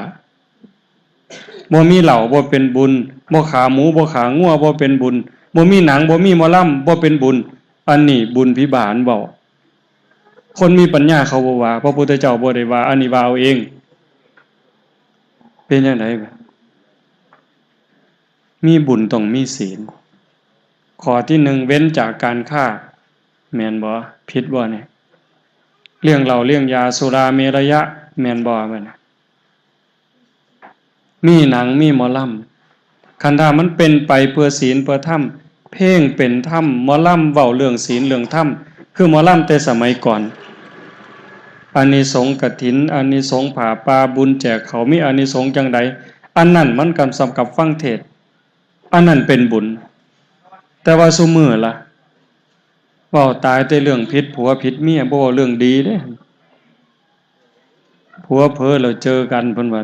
บ่มีเหล้าบ่เป็นบุญบ่ขาหมูบ่ขางัวบ่เป็นบุญบ่มีหนังบ่มีหมอลำบ่เป็นบุญอันนี้บุญพิบาลเว้าคนมีปัญญาเขาบ่ว่าพระพุทธเจ้าบ่ได้ว่าอันนี้ว่าเอาเองเป็นจังได๋มีบุญต้องมีศีลข้อที่1เว้นจากการฆ่าแม่นบ่ผิดบ่เนี่ยเรื่องเหล้าเรื่องยาสุราเมรยะแม่นบ่แม่นมีหนังมีหมอลำคันถ้ามันเป็นไปเพื่อศีลเพื่อธรรมเพลงเป็นธรรมหมอลำเว้าเรื่องศีลเรื่องธรรมคือหมอลำแต่สมัยก่อนอานิสงส์กฐินอานิสงส์ผ้าป่าบุญแจกเขามีอานิสงส์จังใดอันนั้นมันกำสำกับฟังเทศน์อันนั้นเป็นบุญแต่ว่าซุมื้อล่ะเว้าตายแต่เรื่องผิดผัวผิดเมียบ่เว้าเรื่องดีเด้ผัวเผลอแล้วเจอกันเพิ่นว่า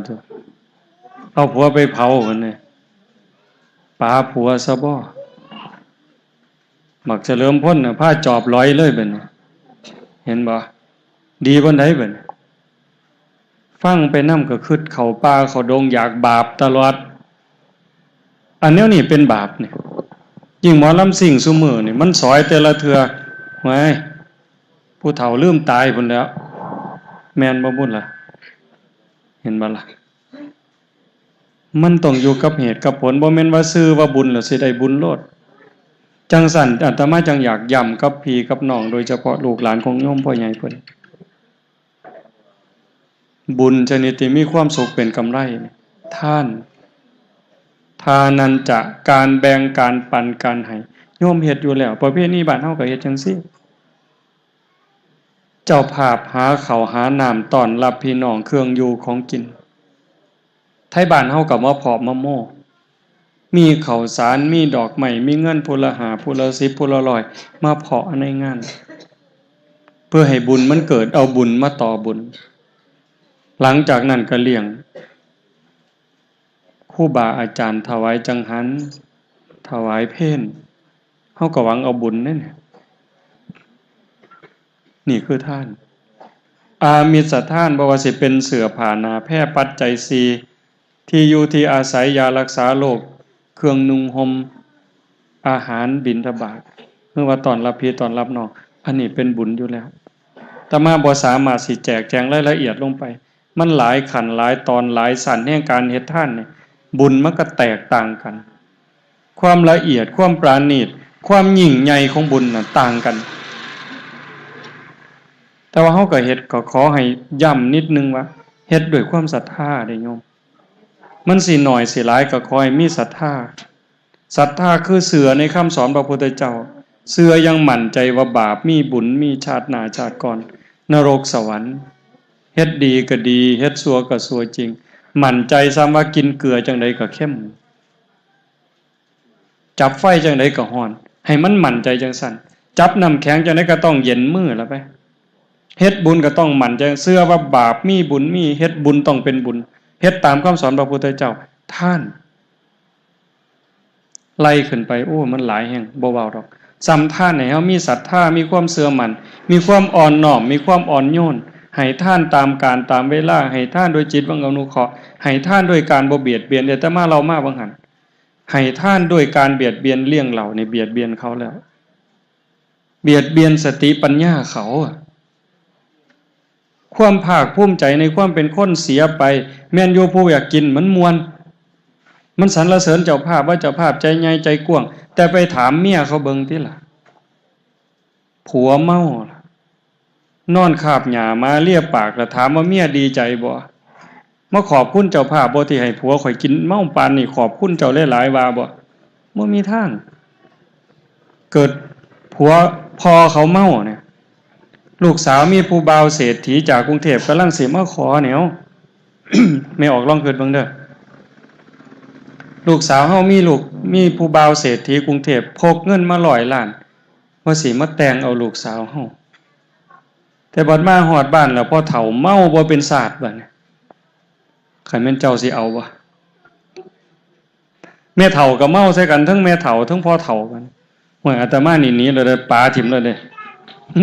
เอาผัวไปเผาเพิ่นนี่ปาผัวซะบ่มักเฉลิมพลน่ะพาจอบร้อยเลยบัดนี้เห็นบ่ดีปานใดบัดนี้ฟังไปนำก็คิดเข้าป่าเข้าดงอยากบาปตลอดอันแนวนี้เป็นบาปนี่ยิ่งหมอลำซิ่งซุมื้อนี่มันสอยแต่ละเทื่อโอ้ยผู้เฒ่าลืมตายพุ่นแล้วแม่นบ่บุญล่ะเห็นบ่ล่ะมันต้องอยู่กับเหตุกับผลบ่แม่นว่าซื้อว่าบุญแล้วสิได้บุญโลดจังสั่นอาตมาจังอยากย้ำกับพี่กับน้องโดยเฉพาะลูกหลานของโยมพ่อใหญ่เพิ่นบุญชนิดที่มีความสุขเป็นกำไรท่านทานันจะการแบ่งการปันการให้โยมเฮ็ดอยู่แล้วประเภทนี้บ้านเฮาก็เฮ็ดจังซี่เจ้าภาพหาข้าวหาน้ำต้อนรับพี่น้องเครื่องอยู่ของกินไทบ้านเฮาก็มาพอบมาโม่มีข้าวสารมีดอกไม้มีเงินผู้ละ5ผู้ละ10ผู้ละ100มาเพาะในงานเพื่อให้บุญมันเกิดเอาบุญมาต่อบุญหลังจากนั้นก็เลี้ยงครูบาอาจารย์ถวายจังหันถวายเพลเฮาก็หวังเอาบุญนั่นนี่คือท่านอามิสทานบ่ว่าสิเป็นเสื้อผ้าหน้าแพร่ปัจจัย4ที่อยู่ที่อาศัยยารักษาโรคเครื่องนุ่งห่มอาหารบิณฑบาตเมื่อว่าต้อนรับพี่ต้อนรับน้องอันนี้เป็นบุญอยู่แล้วแต่มาบ่สามารถสิแจกแจงรายละเอียดลงไปมันหลายขั้นหลายตอนหลายสั้นแห่งการเฮ็ดทานเนี่ยบุญมันก็แตกต่างกันความละเอียดความปราณีตความยิ่งใหญ่ของบุญน่ะต่างกันแต่ว่าเฮาก็เฮ็ดก็ขอให้ย้ำนิดนึงว่าเฮ็ดด้วยความศรัทธาได้โยมมันสิน้อยสิหลายก็ขอให้มีศรัทธาศรัทธาคือเชื่อในคำสอนพระพุทธเจ้าเชื่อยังมั่นใจว่าบาปมีบุญมีชาติหน้าชาติก่อนนรกสวรรค์ เฮ็ดดีก็ดีเฮ็ดชั่วก็ชั่วจริงมั่นใจซ้ำว่ากินเกลือจังไดก็เข้มจับไฟจังไดก็ร้อนให้มันมั่นใจจังสั่นจับน้ำแข็งจังไดก็ต้องเย็นมือแล้วไปเฮ็ดบุญก็ต้องมั่นใจเชื่อว่าบาปมีบุญมีเฮ็ดบุญต้องเป็นบุญเฮ็ดตามคำสอนพระพุทธเจ้าท่านไล่ขึ้นไปโอ้มันหลายแห่งบ่เว้าดอกซ้ำท่านให้เฮามีศรัทธามีความเชื่อมั่นมีความอ่อนน้อมมีความอ่อนโยนให้ท่านตามการตามเวลาให้ท่านโดยจิตวังอนุเคราะห์ให้ท่านด้วยการบ่เบียดเบียนแต่มาเรามาบังหันให้ท่านด้วยการเบียดเบียนเลี่ยงเหล่าในเบียดเบียนเขาแล้วเบียดเบียนสติปัญญาเขาความภาคภูมิใจในความเป็นคนเสียไปแม่นอยู่ผู้อยากกินมันมวนมันสรรเสริญเจ้าภาพว่าเจ้าภาพใจใหญ่ใจกว้างแต่ไปถามเมียเขาเบิ่งติล่ะผัวเมานอนคาบหญ้ามาเลียปากแล้วถามว่าเมียดีใจบ่มาขอบคุณเจ้าภาพบ่ที่ให้ผัวข่อยกินเมาปานนี่ขอบคุณเจ้าหลายๆว่าบ่มีทางเกิดผัวพอเขาเมาเนี่ยลูกสาวมีผู้บ่าวเศรษฐีจากกรุงเทพกำลังสิมาขอแนว ไม่ออกลองเกิดเบิ่งเด้อลูกสาวเฮามีผู้บ่าวเศรษฐีกรุงเทพพกเงินมา100 ล้านว่าสิมาแต่งเอาลูกสาวเฮาแต่บัดมาฮอดบ้านแล้วพอเฒ่าเมาบ่เป็นศาสตร์บัดนี้คันแม่นเจ้าสิเอาบ่แม่เฒ่าก็เมาใส่กันทั้งแม่เฒ่าทั้งพ่อเฒ่ากันโอ้ยอาตมานี่หนีเลยเด้อปาถิ่มเลยเด้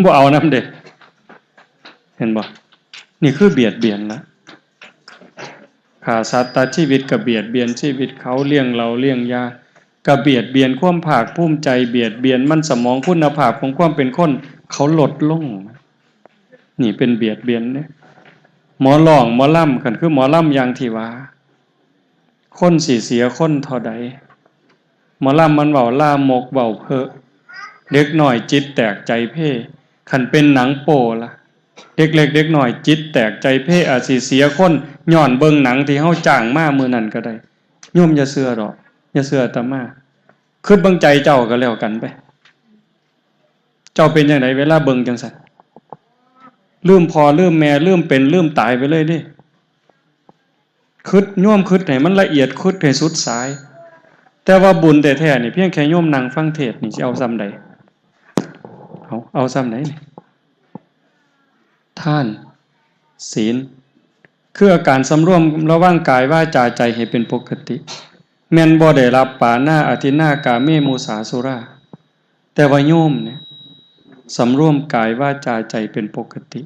บ่เอานำเด้เห็นบ่นี่คือเบียดเบียนละฆ่าสัตว์ตัดชีวิตก็เบียดเบียนชีวิตเขาเลี้ยงเราเลี้ยงยาก็เบียดเบียนความภาคภูมิใจเบียดเบียนมันสมองคุณภาพของความเป็นคนเขาลดลงนี่เป็นเบียดเบียนเนี่ยหมอร้องหมอล่ำกันคือหมอล่ำอย่างที่ว่าคนสิเสียคนเท่าใดหมอล่ำมันเว้าลามกเว้าเพ้อเด็กน้อยจิตแตกใจเพ่คันเป็นหนังโป้ล่ะเด็กเล็กเด็กน้อยจิตแตกใจเพ่อาจสิเสียคนย้อนเบิ่งหนังที่เฮาจ้างมามื้อนั้นก็ได้โยมอย่าเชื่อดอกอย่าเชื่ออาตมาคิดเบิ่งใจเจ้าก็แล้วกันไปเจ้าเป็นจังไดเวลาเบิ่งจังซั่นลืมพ่อลืมแม่ลืมเป็นลืมตายไปเลยดิคิดโยมคิดให้มันละเอียดคิดให้สุดสายแต่ว่าบุญแท้ๆนี่เพียงแค่โยมนั่งฟังเทศน์นี่สิเอาซ้ำใดเอาซ้ำไหนนี่ท่านศีลคืออาการสำรวมระวังกายวาจาใจให้เป็นปกติแม่นบ่ได้รับปานาอธินากาเมมุสาสุราแต่ว่าโยมเนี่ยสำรวมกายวาจาใจเป็นปกติ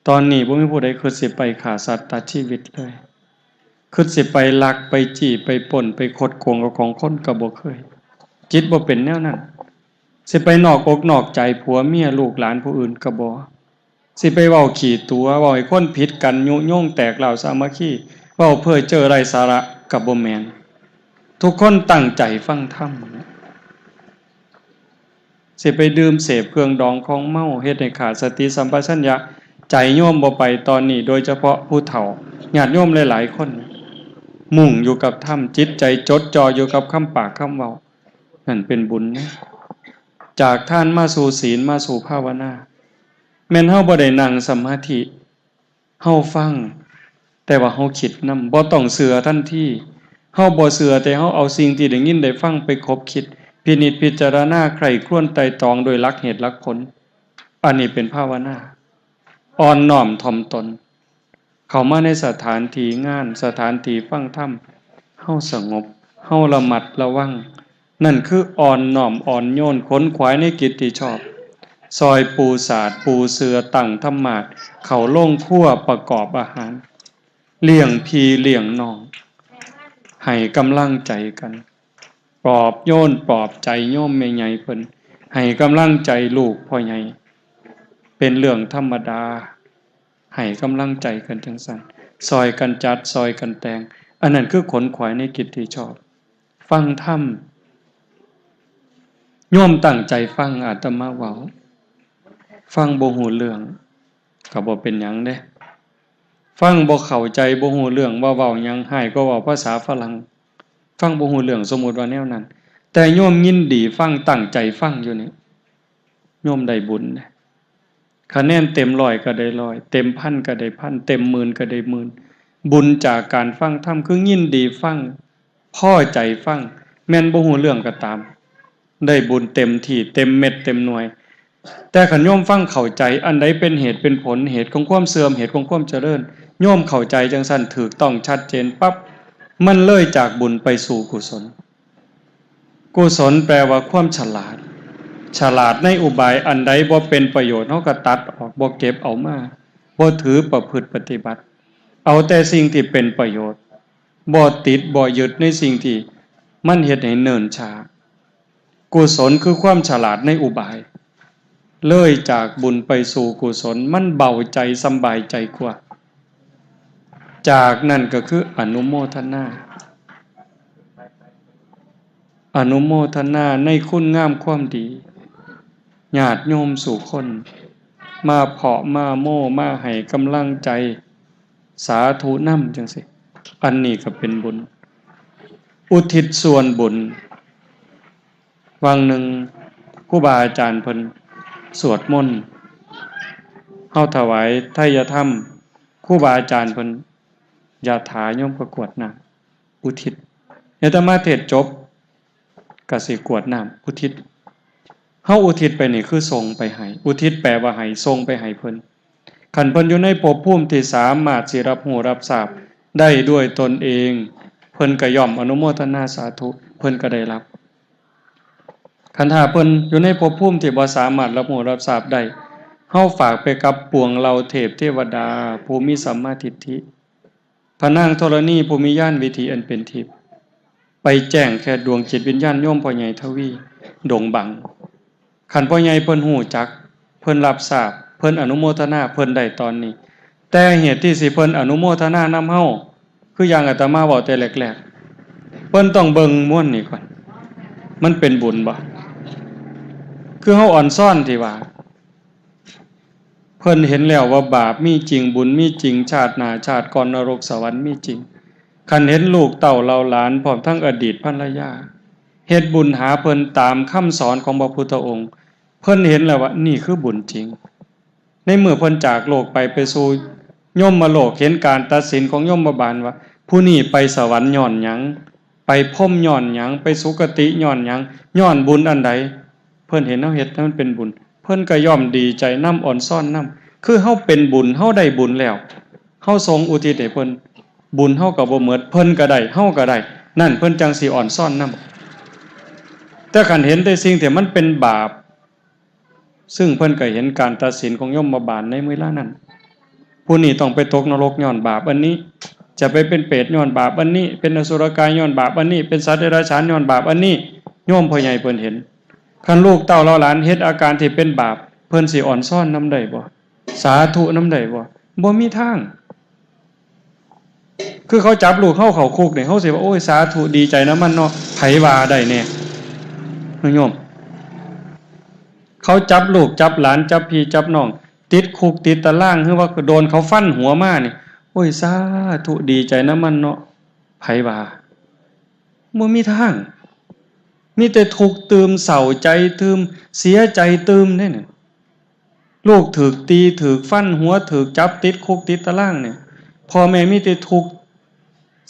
ตอนนี้บ่มีผู้ใดคิดสิไปฆ่าสัตว์ตัดชีวิตเลยคิดสิไปลักไปจี้ไปปล้นไปคดโกงของคนก็บ่เคยจิตบ่เป็นแนวนั้นสิไปนอกอกนอกใจผัวเมียลูกหลานผู้อื่นก็บ่สิไปเว้าขี้ตัวเว้าให้คนผิดกันยุโยงแตกเหล่าสามัคคีเว้าเพ้อเจ้อไร้สาระก็บ่แม่นทุกคนตั้งใจฟังธรรมสิไปดื่มเสพเครื่องดองของเมาเฮ็ดให้ขาดสติสัมปชัญญะใจโยมบ่ไปตอนนี้โดยเฉพาะผู้เฒ่าญาติโยมหลายๆคนมุ่งอยู่กับธรรมจิตใจจดจ่ออยู่กับคำปากคำเว้านั่นเป็นบุญนะจากท่านมาสู่ศีลมาสู่ภาวนาแม่นเฮาบ่ได้นั่งสมาธิเฮาฟังแต่ว่าเฮาคิดนำบ่ต้องเชื่อทันทีเฮาบ่เชื่อแต่เฮาเอาสิ่งที่ได้ยินได้ฟังไปคบคิดพินิจพิจารณาใคร่ครวญไตร่ตรองโดยหลักเหตุหลักผลอันนี้เป็นภาวนาอ่อนน้อมถ่อมตนเข้ามาในสถานที่งานสถานที่ฟังธรรมเฮาสงบเฮาระมัดระวังนั่นคืออ่อนน้อมอ่อนโยนขนขวายในกิจที่ชอบซอยปูสาดปูเสือตั้งธรรมาสเข้าโรงครัวประกอบอาหารเลี้ยงพี่เลี้ยงน้องให้กำลังใจกันปลอบโยนปลอบใจโยมแม่ใหญ่เพิ่นให้กำลังใจลูกพ่อใหญ่เป็นเรื่องธรรมดาให้กำลังใจกันจังซั่นซอยกันจัดซอยกันแต่งอันนั้นคือขนขวายในกิจที่ชอบฟังธรรมโยมตั้งใจฟังอาตมาเว้าฟังบ่ฮู้เรื่องก็บ่เป็นหยังเด้ฟังบ่เข้าใจบ่ฮู้เรื่องว่าเว้าหยังให้ก็เว้าภาษาฝรั่งฟังบ่ฮู้เรื่องสมมุติว่าแนวนั้นแต่โยมยินดีฟังตั้งใจฟังอยู่นี่โยมได้บุญนะ คะแนนเต็ม100ก็ได้100เต็มพันก็ได้พันเต็มหมื่นก็ได้หมื่นบุญจากการฟังธรรมคือยินดีฟังพอใจฟังแม่นบ่ฮู้เรื่องก็ตามได้บุญเต็มที่เต็มเม็ดเต็มหน่วยแต่คันโยมฟังเข้าใจอันใดเป็นเหตุเป็นผลเหตุของความเสื่อมเหตุของความเจริญโยมเข้าใจจังซั่นถูกต้องชัดเจนปั๊บมันเลยจากบุญไปสู่กุศลกุศลแปลว่าความฉลาดในอุบายอันใดบ่เป็นประโยชน์เฮาก็ตัดออกบ่เก็บเอามาบ่ถือประพฤติปฏิบัติเอาแต่สิ่งที่เป็นประโยชน์บ่ติดบ่ยึดในสิ่งที่มันเฮ็ดให้เนิ่นช้ากุศลคือความฉลาดในอุบายเลยจากบุญไปสู่กุศลมันเบาใจสบายใจกว่าจากนั้นก็คืออนุโมทนาในคุณงามความดีญาติโยมสู่คนมาเพาะมาโม่มาให้กำลังใจสาธุนำจังซี่อันนี้ก็เป็นบุญอุทิศส่วนบุญวังหนึ่งครูบาอาจารย์เพิ่นสวดมนต์เฮาถวายไทยธรรมครูบาอาจารย์เพิ่นยะถาโยมก็กรวดน้ำอุทิศอาตมาเทศน์จบก็สิกรวดน้ำอุทิศเฮาอุทิศไปนี่คือส่งไปให้อุทิศแปลว่าให้ส่งไปให้เพิ่นคันเพิ่นอยู่ในภพภูมิที่สามารถสิรับรู้รับทราบได้ด้วยตนเองเพิ่นก็ย่อมอนุโมทนาสาธุเพิ่นก็ได้รับคันถ้าเพิ่นอยู่ในภพภูมิที่บ่สามารถรับรู้รับทราบได้เฮาฝากไปกับปวงเหล่าเทพเทวดาผู้มีสัมมาทิฏฐิพระนางธรณีผู้มีญาณวิถีอันเป็นทิพย์ไปแจ้งแค่ดวงจิตวิญญาณโยมพ่อใหญ่ทวีดงบังคันพ่อใหญ่เพิ่นฮู้จักเพิ่นรับทราบเพิ่นอนุโมทนาเพิ่นได้ตอนนี้แต่เหตุที่สิเพิ่นอนุโมทนานำเฮาคืออย่างอาตมาเว้าแต่แรกๆเพิ่นต้องเบิ่งม่วนนี่ก่อนมันเป็นบุญบ่คือเฮาอ่อนซ่อนที่ว่าเพิ่นเห็นแล้วว่าบาปมีจริงบุญมีจริงชาติหน้าชาติก่อนนรกสวรรค์มีจริงคันเห็นลูกเต้าเราหลานพร้อมทั้งอดีตภรรยาเฮ็ดบุญหาเพิ่นตามคำสอนของพระพุทธองค์เพิ่นเห็นแล้วว่านี่คือบุญจริงในเมื่อเพิ่นจากโลกไปสู่ยมโลกเห็นการตัดสินของยมบาลว่าผู้นี้ไปสวรรค์ย้อนหยังไปพรหมย้อนหยังไปสุคติย้อนหยังย้อนบุญอันใดเพิ่นเห็นเฮาเฮ็ดให้มันเป็นบุญเพิ่นก็ย่อมดีใจนำอ่อนซ่อนนำคือเฮาเป็นบุญเฮาได้บุญแล้วเฮาทรงอุทิศให้เพิ่นบุญเฮาก็บ่หมดเพิ่นก็ได้เฮาก็ได้นั่นเพิ่นจังสิอ่อนซ่อนนำแต่คันเห็นแต่สิ่งที่มันเป็นบาปซึ่งเพิ่นก็เห็นการตัดสินของยมบาลในเวลานั้นผู้นี้ต้องไปตกนรกย้อนบาปอันนี้จะไปเป็นเปรตย้อนบาปอันนี้เป็นอสุรกายย้อนบาปอันนี้เป็นสัตว์เดรัจฉานย้อนบาปอันนี้โยมพ่อใหญ่เพิ่นเห็นคันลูกเต้าเราหลานเฮ็ดอาการที่เป็นบาปเพิ่นสิอ่อนซ่อนนำได้บ่สาธุนำได้บ่มีทางคือเขาจับลูกเข้าคุกนี่เฮาสิว่าโอ้ยสาธุดีใจนำมันเนาะไผว่าได้แน่โยมเขาจับลูกจับหลานจับพี่จับน้องติดคุกติดตารางคือว่าโดนเขาฟันหัวมานี่โอ้ยสาธุดีใจนำมันเนาะไผว่าบ่มีทางมีแต่ทุกข์ตื่มเศร้าใจตื่มเสียใจตื่มเนี่ยลูกถูกตีถูกฟันหัวถูกจับติดคุกติดตารางเนี่ยพ่อแม่มีแต่ทุกข์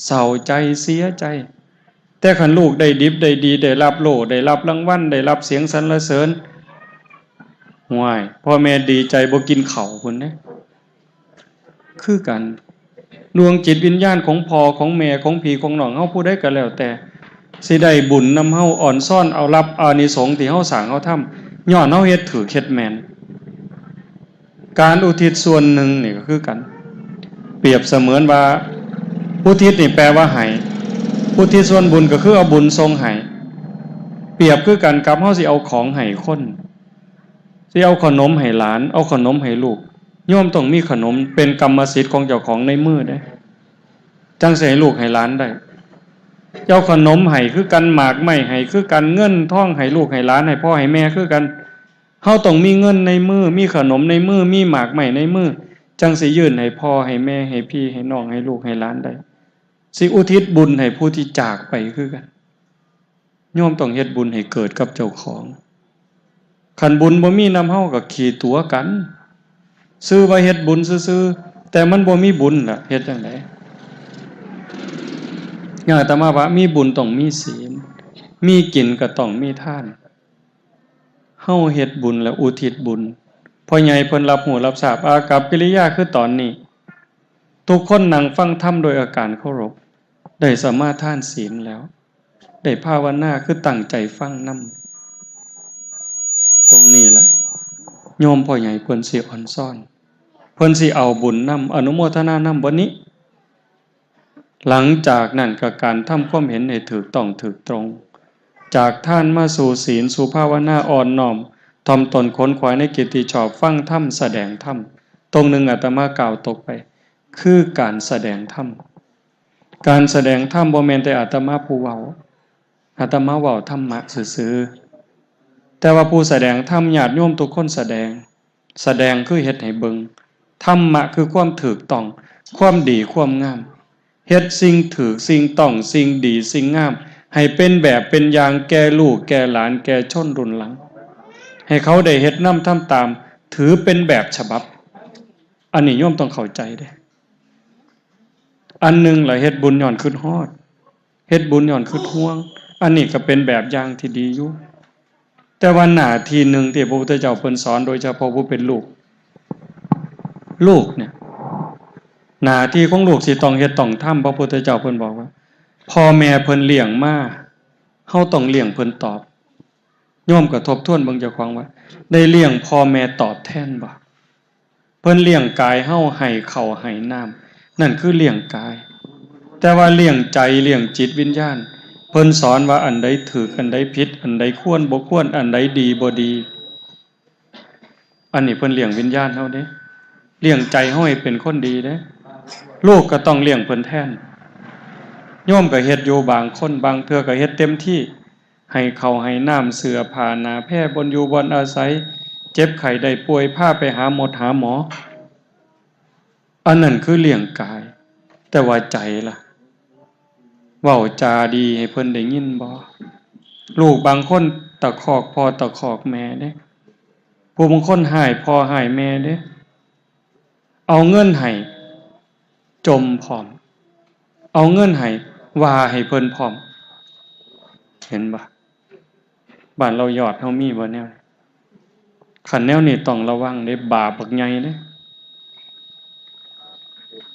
เศร้าใจเสียใจแต่คันลูกได้ดิบได้ดีได้รับโล่ได้รับรางวัลได้รับเสียงสรรเสริญห่วยพ่อแม่ดีใจบ่กินข้าวพุ่นเด้คือกันดวงจิตวิญญาณของพ่อของแม่ของพี่ของน้องเฮาผู้ใดก็แล้วแต่สิได้บุญนำเฮาอ่อนซ่อนเอารับอานิสงส์ที่เฮาสร้างเฮาทำย้อนเฮาเฮ็ดถือเฮ็ดแม่นการอุทิศส่วนหนึ่งนี่ก็คือกันเปรียบเสมือนว่าอุทิศนี่แปลว่าให้อุทิศส่วนบุญก็คือเอาบุญทรงให้เปรียบคือกันกับเฮาสิเอาของให้คนสิเอาขนมให้หลานเอาขนมให้ลูกโยมต้องมีขนมเป็นกรรมสิทธิ์ของเจ้าของในมือเด้จังสิให้ลูกให้หลานได้เจ้าขนมให้คือกันหมากไม้ให้คือกันเงินทองให้ลูกให้หลานให้พ่อให้แม่คือกันเฮาต้องมีเงินในมือมีขนมในมือมีหมากไม้ในมือจังสิยื่นให้พ่อให้แม่ให้พี่ให้น้องให้ลูกให้หลานได้สิอุทิศบุญให้ผู้ที่จากไปคือกันโยมต้องเฮ็ดบุญให้เกิดกับเจ้าของคันบุญบ่มีนำเฮาก็ขี้ตัวกัน ซื้อว่าเฮ็ดบุญซื่อๆแต่มันบ่มีบุญล่ะเฮ็ดจังได๋อย่างอาตมาว่ามีบุญต้องมีศีลมีกินก็ต้องมีทานเฮาเฮ็ดบุญแล้วอุทิศบุญพ่อใหญ่เพิ่นรับหูรับทราบอากัปกิริยาคือตอนนี้ทุกคนนั่งฟังธรรมโดยอาการเคารพได้สมาทานศีลแล้วได้ภาวนาคือตั้งใจฟังนำตรงนี้ล่ะโยมพ่อใหญ่เพิ่นสิอ่อนซ่อนเพิ่นสิเอาบุญนำอนุโมทนานำบ่นี้หลังจากนั้นก็การทำความเห็นให้ถูกต้องถูกตรงจากท่านมาสู่ศีลสู่ภาวนาอ่อนน้อมทอมตนค้นขวายในกิตติชอบฟังธรรมแสดงธรรมตรงหนึ่งอาตมากล่าวตกไปคือการแสดงธรรมการแสดงธรรมบ่แม่นแต่อาตมาผู้เว้าอาตมาเว้าธรรมะซื่อๆแต่ว่าผู้แสดงธรรมญาติโยมทุกคนแสดงคือเฮ็ดให้เบิ่งธรรมะคือความถูกต้องความดีความงามเฮ็ดสิ่งถูกสิ่งต้องสิ่งดีสิ่งงามให้เป็นแบบเป็นอย่างแก่ลูกแก่หลานแก่ชนรุ่นหลังให้เขาได้เฮ็ดนำทำตามถือเป็นแบบฉบับอันนี้โยมต้องเข้าใจเด้อันนึงล่ะเฮ็ดบุญย้อนคิดฮอดเฮ็ดบุญย้อนคิดห่วงอันนี้ก็เป็นแบบอย่างที่ดีอยู่แต่ว่าหน้าที่นึงที่พระพุทธเจ้าเพิ่นสอนโดยเฉพาะผู้เป็นลูกเนี่ยหน้าที่ของลูกสิต้องเฮ็ดต้องทำพระพุทธเจ้าเพิ่นบอกว่าพ่อแม่เพิ่นเลี้ยงมาเฮาต้องเลี้ยงเพิ่นตอบโยมก็ทบทวนเบิ่งเจ้าของว่าได้เลี้ยงพ่อแม่ตอบแทนบ่เพิ่นเลี้ยงกายเฮาให้ข้าวให้น้ำนั่นคือเลี้ยงกายแต่ว่าเลี้ยงใจเลี้ยงจิตวิญญาณเพิ่นสอนว่าอันใดถูกอันใดผิดอันใดควรบ่ควรอันใดดีบ่ดีอันนี้เพิ่นเลี้ยงวิญญาณเฮาเด้เลี้ยงใจเฮาให้เป็นคนดีเด้ลูกก็ต้องเลี้ยงเพิ่นแทนโยมก็เฮ็ดอยู่บางคนบางเทื่อก็เฮ็ดเต็มที่ให้ข้าวให้น้ำเสื้อผ้าหน้าแพร่บนอยู่บนอาศัยเจ็บไข้ได้ป่วยพาไปหาหมออันนั้นคือเลี้ยงกายแต่ว่าใจล่ะเว้าจาดีให้เพิ่นได้ยินบ่ลูกบางคนตะคอกพ่อตะคอกแม่เด้ผู้บางคนหายพ่อหายแม่เด้เอาเงินให้จมพร้อมเอาเงินให้ว่าให้เพิ่นพร้อมเห็นบ่บ้านเรายอดเฮามีบ่แนวคันแนวนี้ต้องระวังเด้บาปบักใหญ่เด้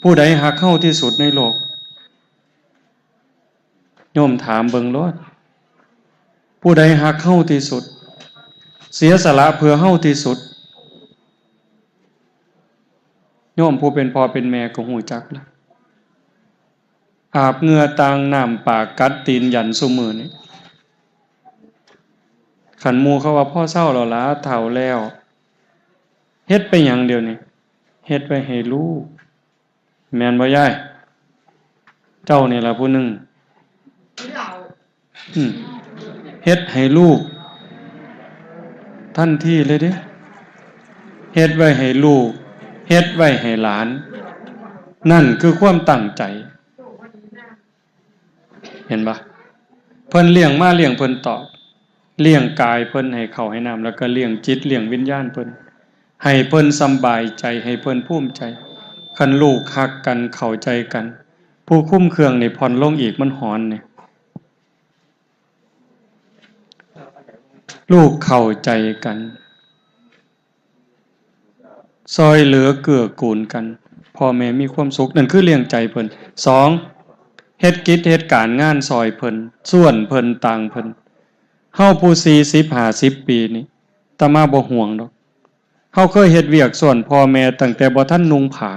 ผู้ใดฮักเฮาที่สุดในโลกโยมถามเบิ่งโลดผู้ใดฮักเฮาที่สุดเสียสละเพื่อเฮาที่สุดโยมผู้เป็นพ่อเป็นแม่ก็ฮู้จักล่ะอาบเหงื่อต่างน้ำปากกัดตีนยันซุมื้อนี้ขันหมู่เขาว่าพ่อเฒ่าแล้วล่ะเฒ่าแล้วเฮ็ดไปหยังเดี๋ยวนี้เฮ็ดไว้ให้ลูกแม่นบ่ยายเจ้านี่ล่ะผู้หนึงเฮ็ดให้ลูกทันทีเลยเด้เฮ็ดไว้ให้ลูกเฮ็ดไว้ให้หลานนั่นคือความตั้งใจเห็นปะเพิ่นเลี้ยงมาเลี้ยงเพิ่นตอบเลี้ยงกายเพิ่นให้ข้าวให้น้ำแล้วก็เลี้ยงจิตเลี้ยงวิญญาณเพิ่นให้เพิ่นสำบายใจให้เพิ่นภูมิใจคันลูกฮักกันเข้าใจกันผู้คุ้มเครื่องนี่ผ่อนลงอีกมันหอนนี่ลูกเข้าใจกันซอยเหลือเกื้อกูลกันพ่อแม่มีความสุขนั่นคือเลี้ยงใจเพิ่น2เฮ็ดกิจเฮ็ดการงานซอยเพิ่นส่วนเพิ่นต่างเพิ่นเฮาผู้40 50ปีนี่ตามาบ่ห่วงดอกเฮาเคยเฮ็ดเวียกส่วนพ่อแม่ตั้งแต่บ่ทันนุ่งผ้า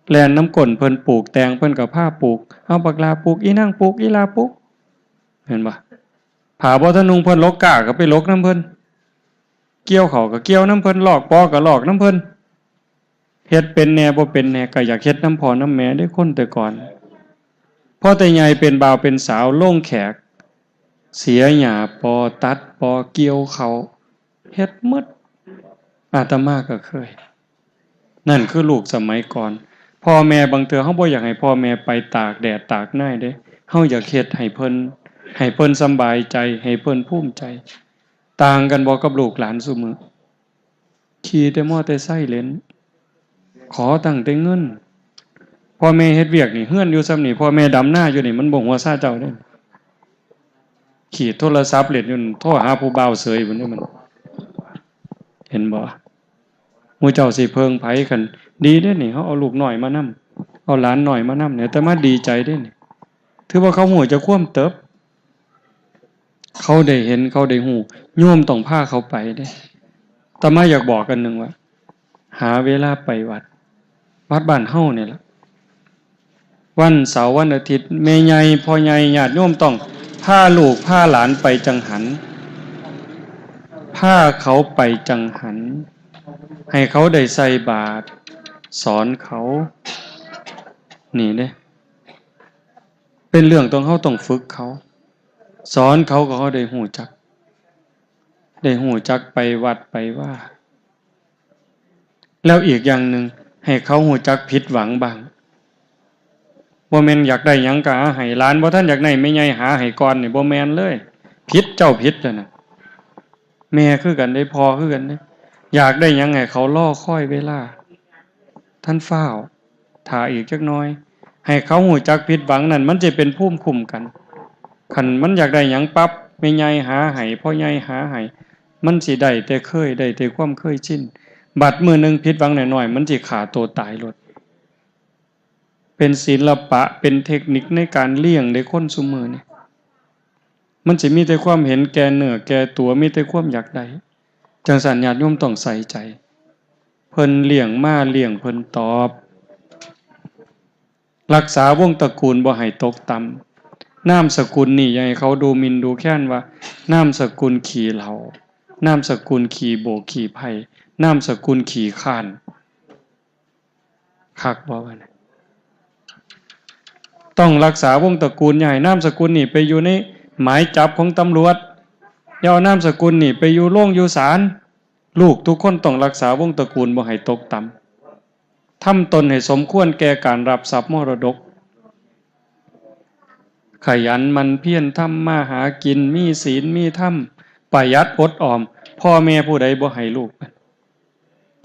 แล่นน้ำก้นเพิ่นปลูกแตงเพิ่นก็พาปลูกเอาบักลาปลูกอีนางปลูกอีลาปลูกเห็นบ่ผ้าบ่ทันนุ่งเพิ่นลกกาก็ไปลกน้ำเพิ่นเกี่ยวเขาก็เกี่ยวน้ำเพิ่นลอกปอก็ลอกน้ำเพิ่นเฮ็ดเป็นแหน่บ่เป็นแหน่ก็อยากเฮ็ดน้ำพ่อน้ำแม่ได้คนแต่ก่อนพอแต่ใหญ่เป็นบ่าวเป็นสาวลงแขกเสียหญ้าปอตัดปอเกี่ยวเขาเฮ็ดหมดอาตมาก็เคยนั่นคือลูกสมัยก่อนพ่อแม่บางเทื่อเฮาบ่อยากให้พ่อแม่ไปตากแดดตากหน้าเด้เฮาอยากเฮ็ดให้เพิ่นสำบายใจให้เพิ่นภูมิใจต่างกันบ่กับลูกหลานซุมื้อ ขี่แต่มอเตอร์ไซค์เล่นขอตั้งแต่เงินพ่อแม่เฮ็ดเวียกนี่เฮือนอยู่ซ้ำนี่พ่อแม่ดำหน้าอยู่นี่มันบ่หัวซาเจ้าเด้ขี่โทรศัพท์เล่นอยู่โทรหาผู้บ่าวเสยพุ่นเด้มันเห็นบ่หมู่เจ้าสิเพิงไผกันดีเด้นี่เฮาเอาลูกน้อยมานำเอาหลานน้อยมานำเนี่ยแต่มาดีใจเด้นี่ถือว่าเขาฮู้จะคว่ำเติบเขาได้เห็นเขาได้ฮู้โยมต้องพาเขาไปเด้แต่มาอยากบอกกันนึงว่าหาเวลาไปวัดบ้านเฮานี่ล่ะวันเสาร์วันอาทิตย์แม่ใหญ่พ่อใหญ่ญาติโยมต้องพาลูกพาหลานไปจังหันพาเขาไปจังหันให้เขาได้ใส่บาตรสอนเขานี่เด้เป็นเรื่องต้องฝึกเขาสอนเขาก็เขาได้หูจักไปวัดไปว่าแล้วอีกอย่างหนึ่งให้เขาหูจักผิดหวังบ้างบ่แม่นอยากได้หยังก็หาให้หลานบ่ทันอยากได้แม่ใหญ่หาให้ก่อนนี่บ่แม่นเลยผิดเจ้าผิดแล้วน่ะแม่คือกันได้พ่อคือกันเด้อยากได้หยังให้เขารอคอยเวลาท่านฟ้าวถ้าอีกจักหน่อยให้เขาหูจักผิดหวังนั่นมันจะเป็นภูมิคุ้มกันคันมันอยากได้หยังปั๊บแม่ใหญ่หาให้พ่อใหญ่หาให้มันสิได้แต่เคยได้แต่ความเคยชินบัดมื้อนึงผิดหวังหน่อยๆมันสิฆ่าตัวตายโลดเป็นศิลปะเป็นเทคนิคในการเลี้ยงในคนซุมื้อนี่มันสิมีแต่ความเห็นแก่เนื้อแก่ตัวมีแต่ความอยากได้จังซั่นญาติโยมต้องใส่ใจเพิ่นเลี้ยงมาเลี้ยงเพิ่นตอบรักษาวงตระกูลบ่ให้ตกต่ำนามสกุลนี่อย่าให้เขาดูหมิ่นดูแคลนว่านามสกุลขี้เหล้านามสกุลขี้โบกขี้ไผ่นามสกุลขี้ข้านคักบ่ว่านะต้องรักษาวงตระกูลอย่าให้นามสกุลนี่ไปอยู่ในหมายจับของตำรวจอย่าเอานามสกุลนี่ไปอยู่โรงอยู่ศาลลูกทุกคนต้องรักษาวงตระกูลบ่ให้ตกต่ำทำตนให้สมควรแก่การรับทรัพย์มรดกขยันมันเพียรทำมาหากินมีศีลมีธรรมประหยัดอดออมพ่อแม่ผู้ใดบ่ให้ลูก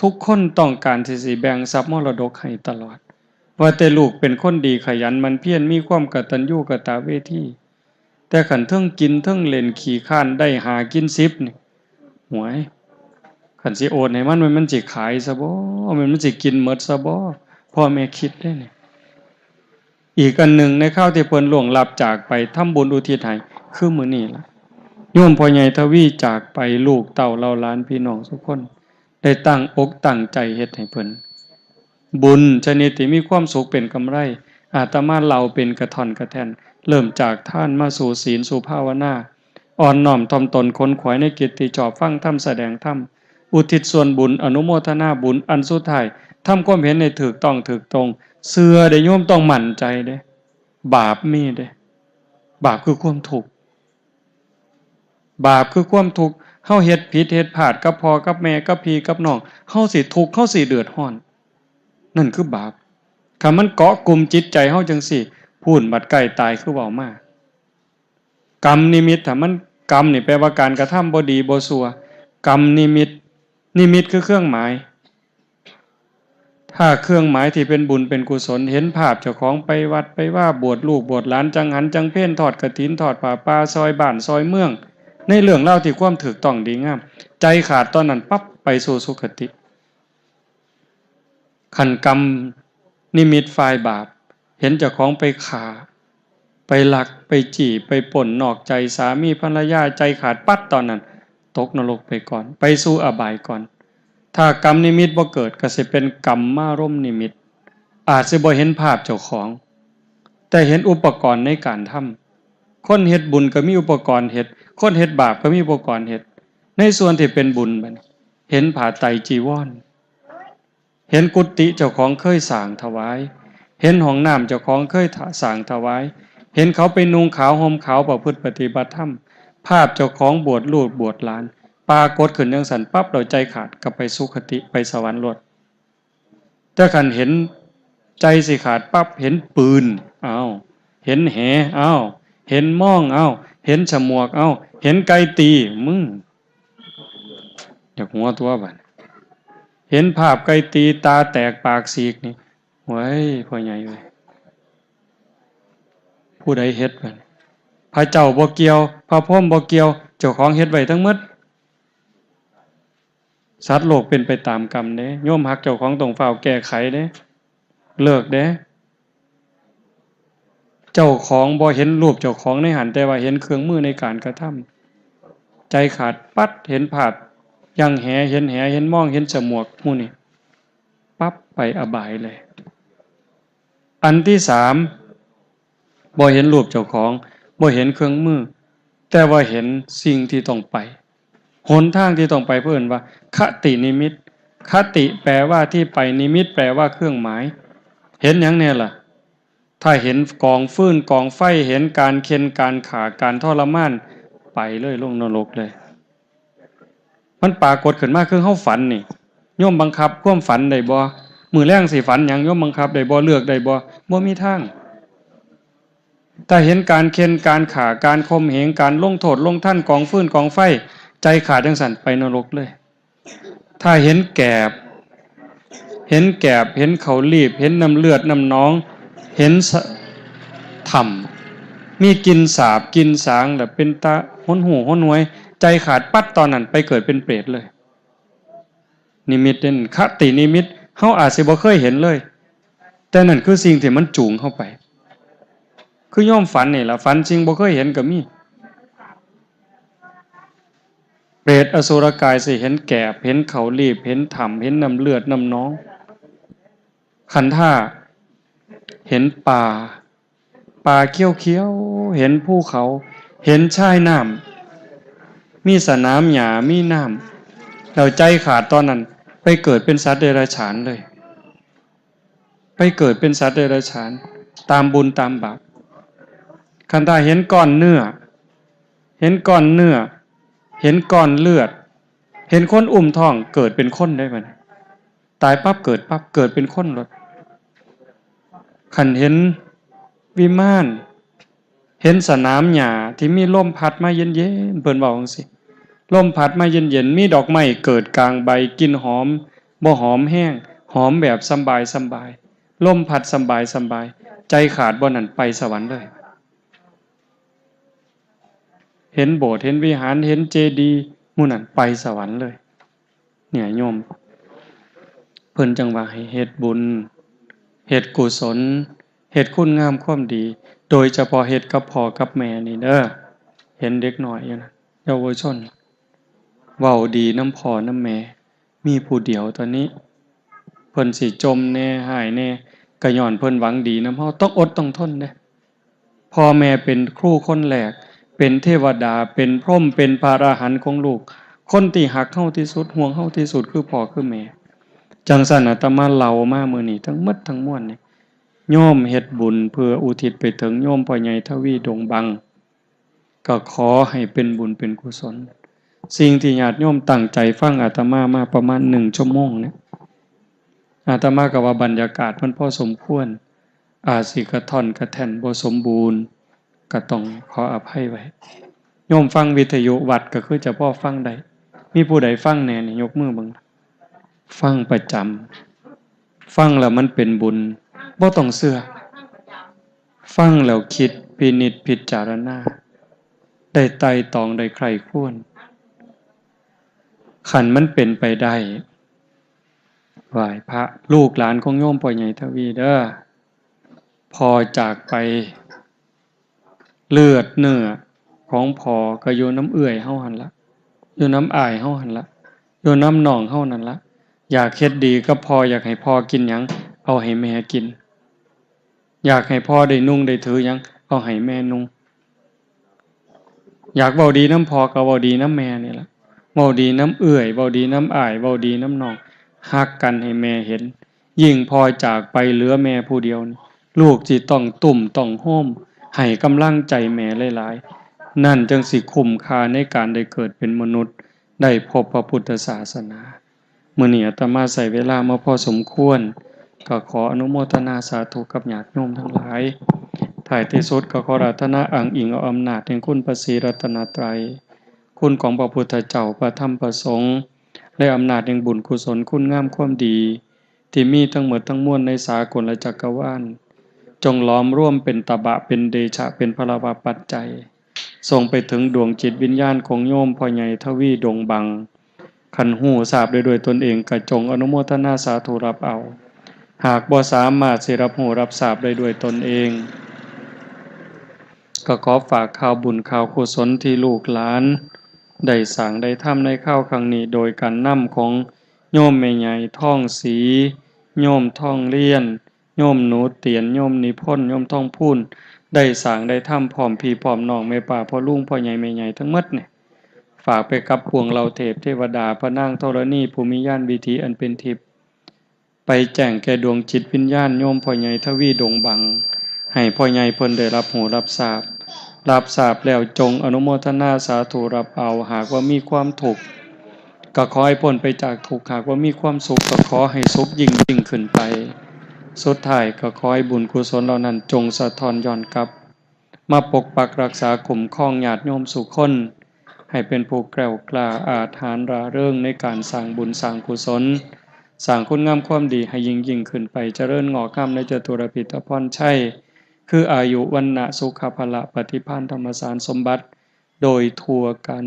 ทุกคนต้องการที่สิแบ่งทรัพย์มรดกให้ตลอดว่าแต่ลูกเป็นคนดีขยันมันเพียรมีความกตัญญูกตเวทีแต่ขันเทิงกินเทิงเล่นขี่ข้านได้หากิน10นี่หวยขันสิโอนให้มันสิขายซะบ่มันสิกินหมดซะบ่พ่อแม่คิดได้นี่อีกอันหนึ่งในข้าวที่เพิ่นล่วงลับจากไปทำบุญอุทิศให้คือมื้อนี้ล่ะโยมพ่อใหญ่ทวีจากไปลูกเต้าเราหลานพี่น้องทุกคนได้ตั้งอกตั้งใจเฮ็ดให้เพิ่นบุญชนิดที่มีความสุขเป็นกำไรอาตมาเราเป็นกระท่อนกระแท่นเริ่มจากท่านมาสู่ศีลสู่ภาวนาอ่อนน้อมถ่อมตนค้นขวายในกิจที่ชอบฟังธรรมแสดงธรรมอุทิศส่วนบุญอนุโมทนาบุญอันสุดท้ายทำความเห็นในถูกต้องถูกตรงเชื่อได้โยมต้องมั่นใจเด้บาปมีเด้บาปคือความทุกข์บาปคือความทุกข์เฮาเฮ็ดผิดเฮ็ดพลาดกับพ่อกับแม่กับพี่กับน้องเฮาสิทุกข์เฮาสิเดือดร้อนนั่นคือบาปคันมันเกาะกลุ่มจิตใจเฮาจังซี่พูนบัดใกล้ตายคือเว้ามากรรมนิมิตถ้ามันกรรมนี่แปลว่าการกระทำบ่ดีบ่ชั่วกรรมนิมิตคือเครื่องหมายถ้าเครื่องหมายที่เป็นบุญเป็นกุศลเห็นภาพเจ้าของไปวัดไปว่าบวชลูกบวชหลานจังหันจังเพ่นทอดกฐินทอดผ้าป่าซอยบ้านซอยเมืองในเรื่องเล่าที่ความถูกต้องดีงามใจขาดตอนนั้นปั๊บไปสู่สุคติขันกรรมนิมิตฝ่ายบาปเห็นเจ้าของไปฆ่าไปลักไปจี้ไปป่นนอกใจสามีภรรยาใจขาดปั๊บตอนนั้นตกนรกไปก่อนไปสู่อบายก่อนถ้ากรรมนิมิตบ่เกิดก็สิเป็นกรรมมารมณ์นิมิตอาจสิบ่เห็นภาพเจ้าของแต่เห็นอุปกรณ์ในการทำคนเฮ็ดบุญก็มีอุปกรณ์เฮ็ดคนเฮ็ดบาปก็มีอุปกรณ์เฮ็ดในส่วนที่เป็นบุญบัดนี้เห็นผ้าไตรจีวรเห็นกุฏิเจ้าของเคยสร้างถวายเห็นห้องน้ำเจ้าของเคยสร้างถวายเห็นเขาไปนุ่งขาวห่มขาวประพฤติปฏิบัติธรรมภาพเจ้าของบวชลูกบวชหลานปรากฏขึ้นจังซั่นปั๊บเราใจขาดก็ไปสุคติไปสวรรค์โลดแต่คันเห็นใจสิขาดปั๊บเห็นปืนเห็นแหเห็นม่องเห็นฉมวกเห็นไก่ตีมึงอยากหัวตัวบัด เห็นภาพไก่ตีตาแตกปากฉีกนี่โว้ยพ่อใหญ่เว้ยผู้ใดเฮ็ดบัดพระเจ้าบ่เกี่ยวพระพรหมบ่เกี่ยวเจ้าของเฮ็ดไว้ทั้งหมดสัตว์โลกเป็นไปตามกรรมเด้โยมฮักเจ้าของต้องเฝ้าแก้ไขเด้เลิกเด้เจ้าของบ่เห็นรูปเจ้าของในหันแต่ว่าเห็นเครื่องมือในการกระทำใจขาดปัดเห็นภาพยังแหเห็นแหเห็นมองเห็นสมวกหมู่นี่ปั๊บไปอบายเลยอันที่สามบ่เห็นรูปเจ้าของบ่เห็นเครื่องมือแต่ว่าเห็นสิ่งที่ต้องไปหนทางที่ต้องไปเพื่อนว่าคตินิมิตคติแปลว่าที่ไปนิมิตแปลว่าเครื่องหมายเห็นอย่างเนี่ยล่ะถ้าเห็นกองฟืนกองไฟเห็นการเข็นการขาการทรมานไปเลยลงนรกเลยมันปรากฏขึ้นมาคือเฮาฝันนี่โยมบังคับความฝันได้บ่มื้อแลงสิฝันหยังโยมบังคับได้บ่เลือกได้บ่มีทางถ้าเห็นการเข็นการขาการข่มเหงการลงโทษลงท่านกองฟืนกองไฟใจขาดจังสั่นไปนรกเลยถ้าเห็นแกบเห็นเขารีบเห็นน้ำเลือดน้ำน้องเห็นถ่ำมีกินสาบกินสางแบบเป็นตาห้นหูห้นหวยใจขาดปัดตอนนั้นไปเกิดเป็นเปรตเลยนิมิตเป็นคตินิมิตเฮาอาจสิบ่เคยเห็นเลยแต่นั่นคือสิ่งที่มันจูงเข้าไปคือย่อมฝันนี่ล่ะฝันจริงบ่เคยเห็นก็มีเปรตอสุรกายสิเห็นแกบเห็นเขารีบเห็นถ่ำเห็นน้ำเลือดน้ำน้องขันท่าเห็นป่าเขียวๆเห็นภูเขาเห็นชายน้ำมีสนามหญ้ามีน้ำเราใจขาดตอนนั้นไปเกิดเป็นสัตว์เดรัจฉานเลยไปเกิดเป็นสัตว์เดรัจฉานตามบุญตามบาปขันท่าเห็นก้อนเนื้อเห็นก้อนเนื้อเห็นก้อนเลือดเห็นคนอุ้มท้องเกิดเป็นคนได้มั้ยตายปั๊บเกิดเป็นคนเลยขันเห็นวิมานเห็นสนามหญ้าที่มีลมพัดมาเย็นๆเพิ่นเว้าจังซี่ลมพัดมาเย็นๆมีดอกไม้เกิดกลางใบกลิ่นหอมบ่หอมแห้งหอมแบบสบายลมพัดสบายใจขาดบ่นั่นไปสวรรค์เลยเห็นโบสถ์เห็นวิหารเห็นเจดีย์หมู่นั้นไปสวรรค์เลยเนี่ยโยมเพิ่นจังว่าให้เฮ็ดบุญเฮ็ดกุศลเฮ็ดคุณงามความดีโดยเฉพาะเฮ็ดกับพ่อกับแม่นี่เด้อเห็นเด็กน้อยอยู่นะเยาวชนเว้าดีนำพ่อนำแม่มีผู้เดียวตอนนี้เพิ่นสิจมแน่หายแน่ก็ย้อนเพิ่นหวังดีนำเฮาต้องอดต้องทนเด้พ่อแม่เป็นครูคนแรกเป็นเทวดาเป็นพรหมเป็นพระอรหันต์ของลูกคนที่ฮักเฮาที่สุดห่วงเฮาที่สุดคือพ่อคือแม่จังซั่นอาตมาเล่ามามื้อนี้ทั้งหมดทั้งมวลนี่โยมเฮ็ดบุญเพื่ออุทิศไปถึงโยมพ่อใหญ่ทวีดงบังก็ขอให้เป็นบุญเป็นกุศลสิ่งที่ญาติโยมตั้งใจฟังอาตมามาประมาณ1ชั่วโมงเนี่ยอาตมาก็ว่าบรรยากาศมันพอสมควรอาจสิกระท่อนกระแท่นบ่สมบูรณ์ก็ต้องขออภัยไว้โยมฟังวิทยุวัดก็คือจะพอฟังได้มีผู้ใดฟังแน่นี่ยกมือเบิ่งฟังประจำฟังแล้วมันเป็นบุญบ่ต้องเชื่อฟังแล้วคิดพินิจพิจารณาได้ไต่ตองได้ใคร่ครวญขันมันเป็นไปได้ไหว้พระลูกหลานของโยมพ่อใหญ่ทวีเด้อพอจากไปเลือดเนื้อของพ่อก็อยู่น้ำเอื่อยเฮาหั่นละอยู่น้ำอ้ายเฮาหั่นละอยู่น้ำหนองเฮานั่นละอยากเฮ็ดดีก็พออยากให้พ่อกินหยังเอาให้แม่กินอยากให้พ่อได้นุ่งได้ถือหยังเอาให้แม่นุ่งอยากเว้าดีน้ำพ่อก็เว้าดีน้ำแม่นี่ล่ะเว้าดีน้ำเอื่อยเว้าดีน้ำอ้ายเว้าดีน้ำน้องฮักกันให้แม่เห็นยิ่งพอจากไปเหลือแม่ผู้เดียวลูกสิต้องตุ่มต้องโฮมให้กำลังใจแม่หลายๆนั่นจังสิคุ้มค่าในการได้เกิดเป็นมนุษย์ได้พบพระพุทธศาสนามื้อนี้อาตมาใช้เวลามาพอสมควรก็ขออนุโมทนาสาธุกับญาติโยมทั้งหลายท้ายที่สุดก็ขออาราธนาอ้างอิงเอาอำนาจแห่งคุณพระศรีรัตนตรัยคุณของพระพุทธเจ้าพระธรรมพระสงฆ์ และอำนาจแห่งบุญกุศลคุณงามความดีที่มีทั้งหมดทั้งมวลในสากลจักรวาลจงล้อมร่วมเป็นตบะเป็นเดชะเป็นพลวะปัจจัยส่งไปถึงดวงจิตวิญญาณของโยมพ่อใหญ่ทวีดงบังขันหูทราบโดยตนเองกระจงอนุโมทนาสาธุรับเอาหากบ่สามารถสิรับหูรับทราบได้ด้วยตนเองก็ขอฝากข่าวบุญข่าวกุศลที่ลูกหลานได้สร้างได้ทำในข้าวครั้งนี้โดยการนำของโยมแม่ใหญ่ท่องสีโยมท่องเลี้ยนโยมหนูเตียนโยมนิพนธ์โยมท่องพูนได้สร้างได้ทำพร้อมพี่พร้อมน้องแม่ป่าพ่อลุงพ่อใหญ่แม่ใหญ่ทั้งหมดเนี่ยฝากไปกับพวงเราเทพเทวดาพระนางธรณีภูมิญาณวิถีอันเป็นทิพย์ไปแจ้งแก่ดวงจิตวิญญาณโยมพ่อใหญ่ทวีดงบังให้พ่อใหญ่เพิ่นได้รับหูรับทราบแล้วจงอนุโมทนาสาธุรับเอาหากว่ามีความทุกข์ก็ขอให้พ้นไปจากทุกข์หากว่ามีความสุขก็ขอให้สุขยิ่งขึ้นไปสุดท้ายก็ขอให้บุญกุศลเหล่านั้นจงสะท้อนย้อนกลับมาปกปักรักษาคุ้มครองญาติโยมสุขคนให้เป็นผู้แกล้วกล้าอาถรรพ์ร่าเริงในการสร้างบุญสร้างกุศลสร้างคุณงามความดีให้ยิ่งขึ้นไปเจริญงอกงามในจตุรพิธพรชัยคืออายุวันนะสุขภละปฏิภาณธรรมสารสมบัติโดยทั่วกัน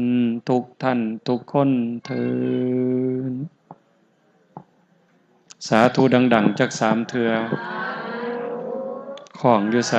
ทุกท่านทุกคนเถิดสาธุดังๆจาก3 เทื่อของอยู่ไส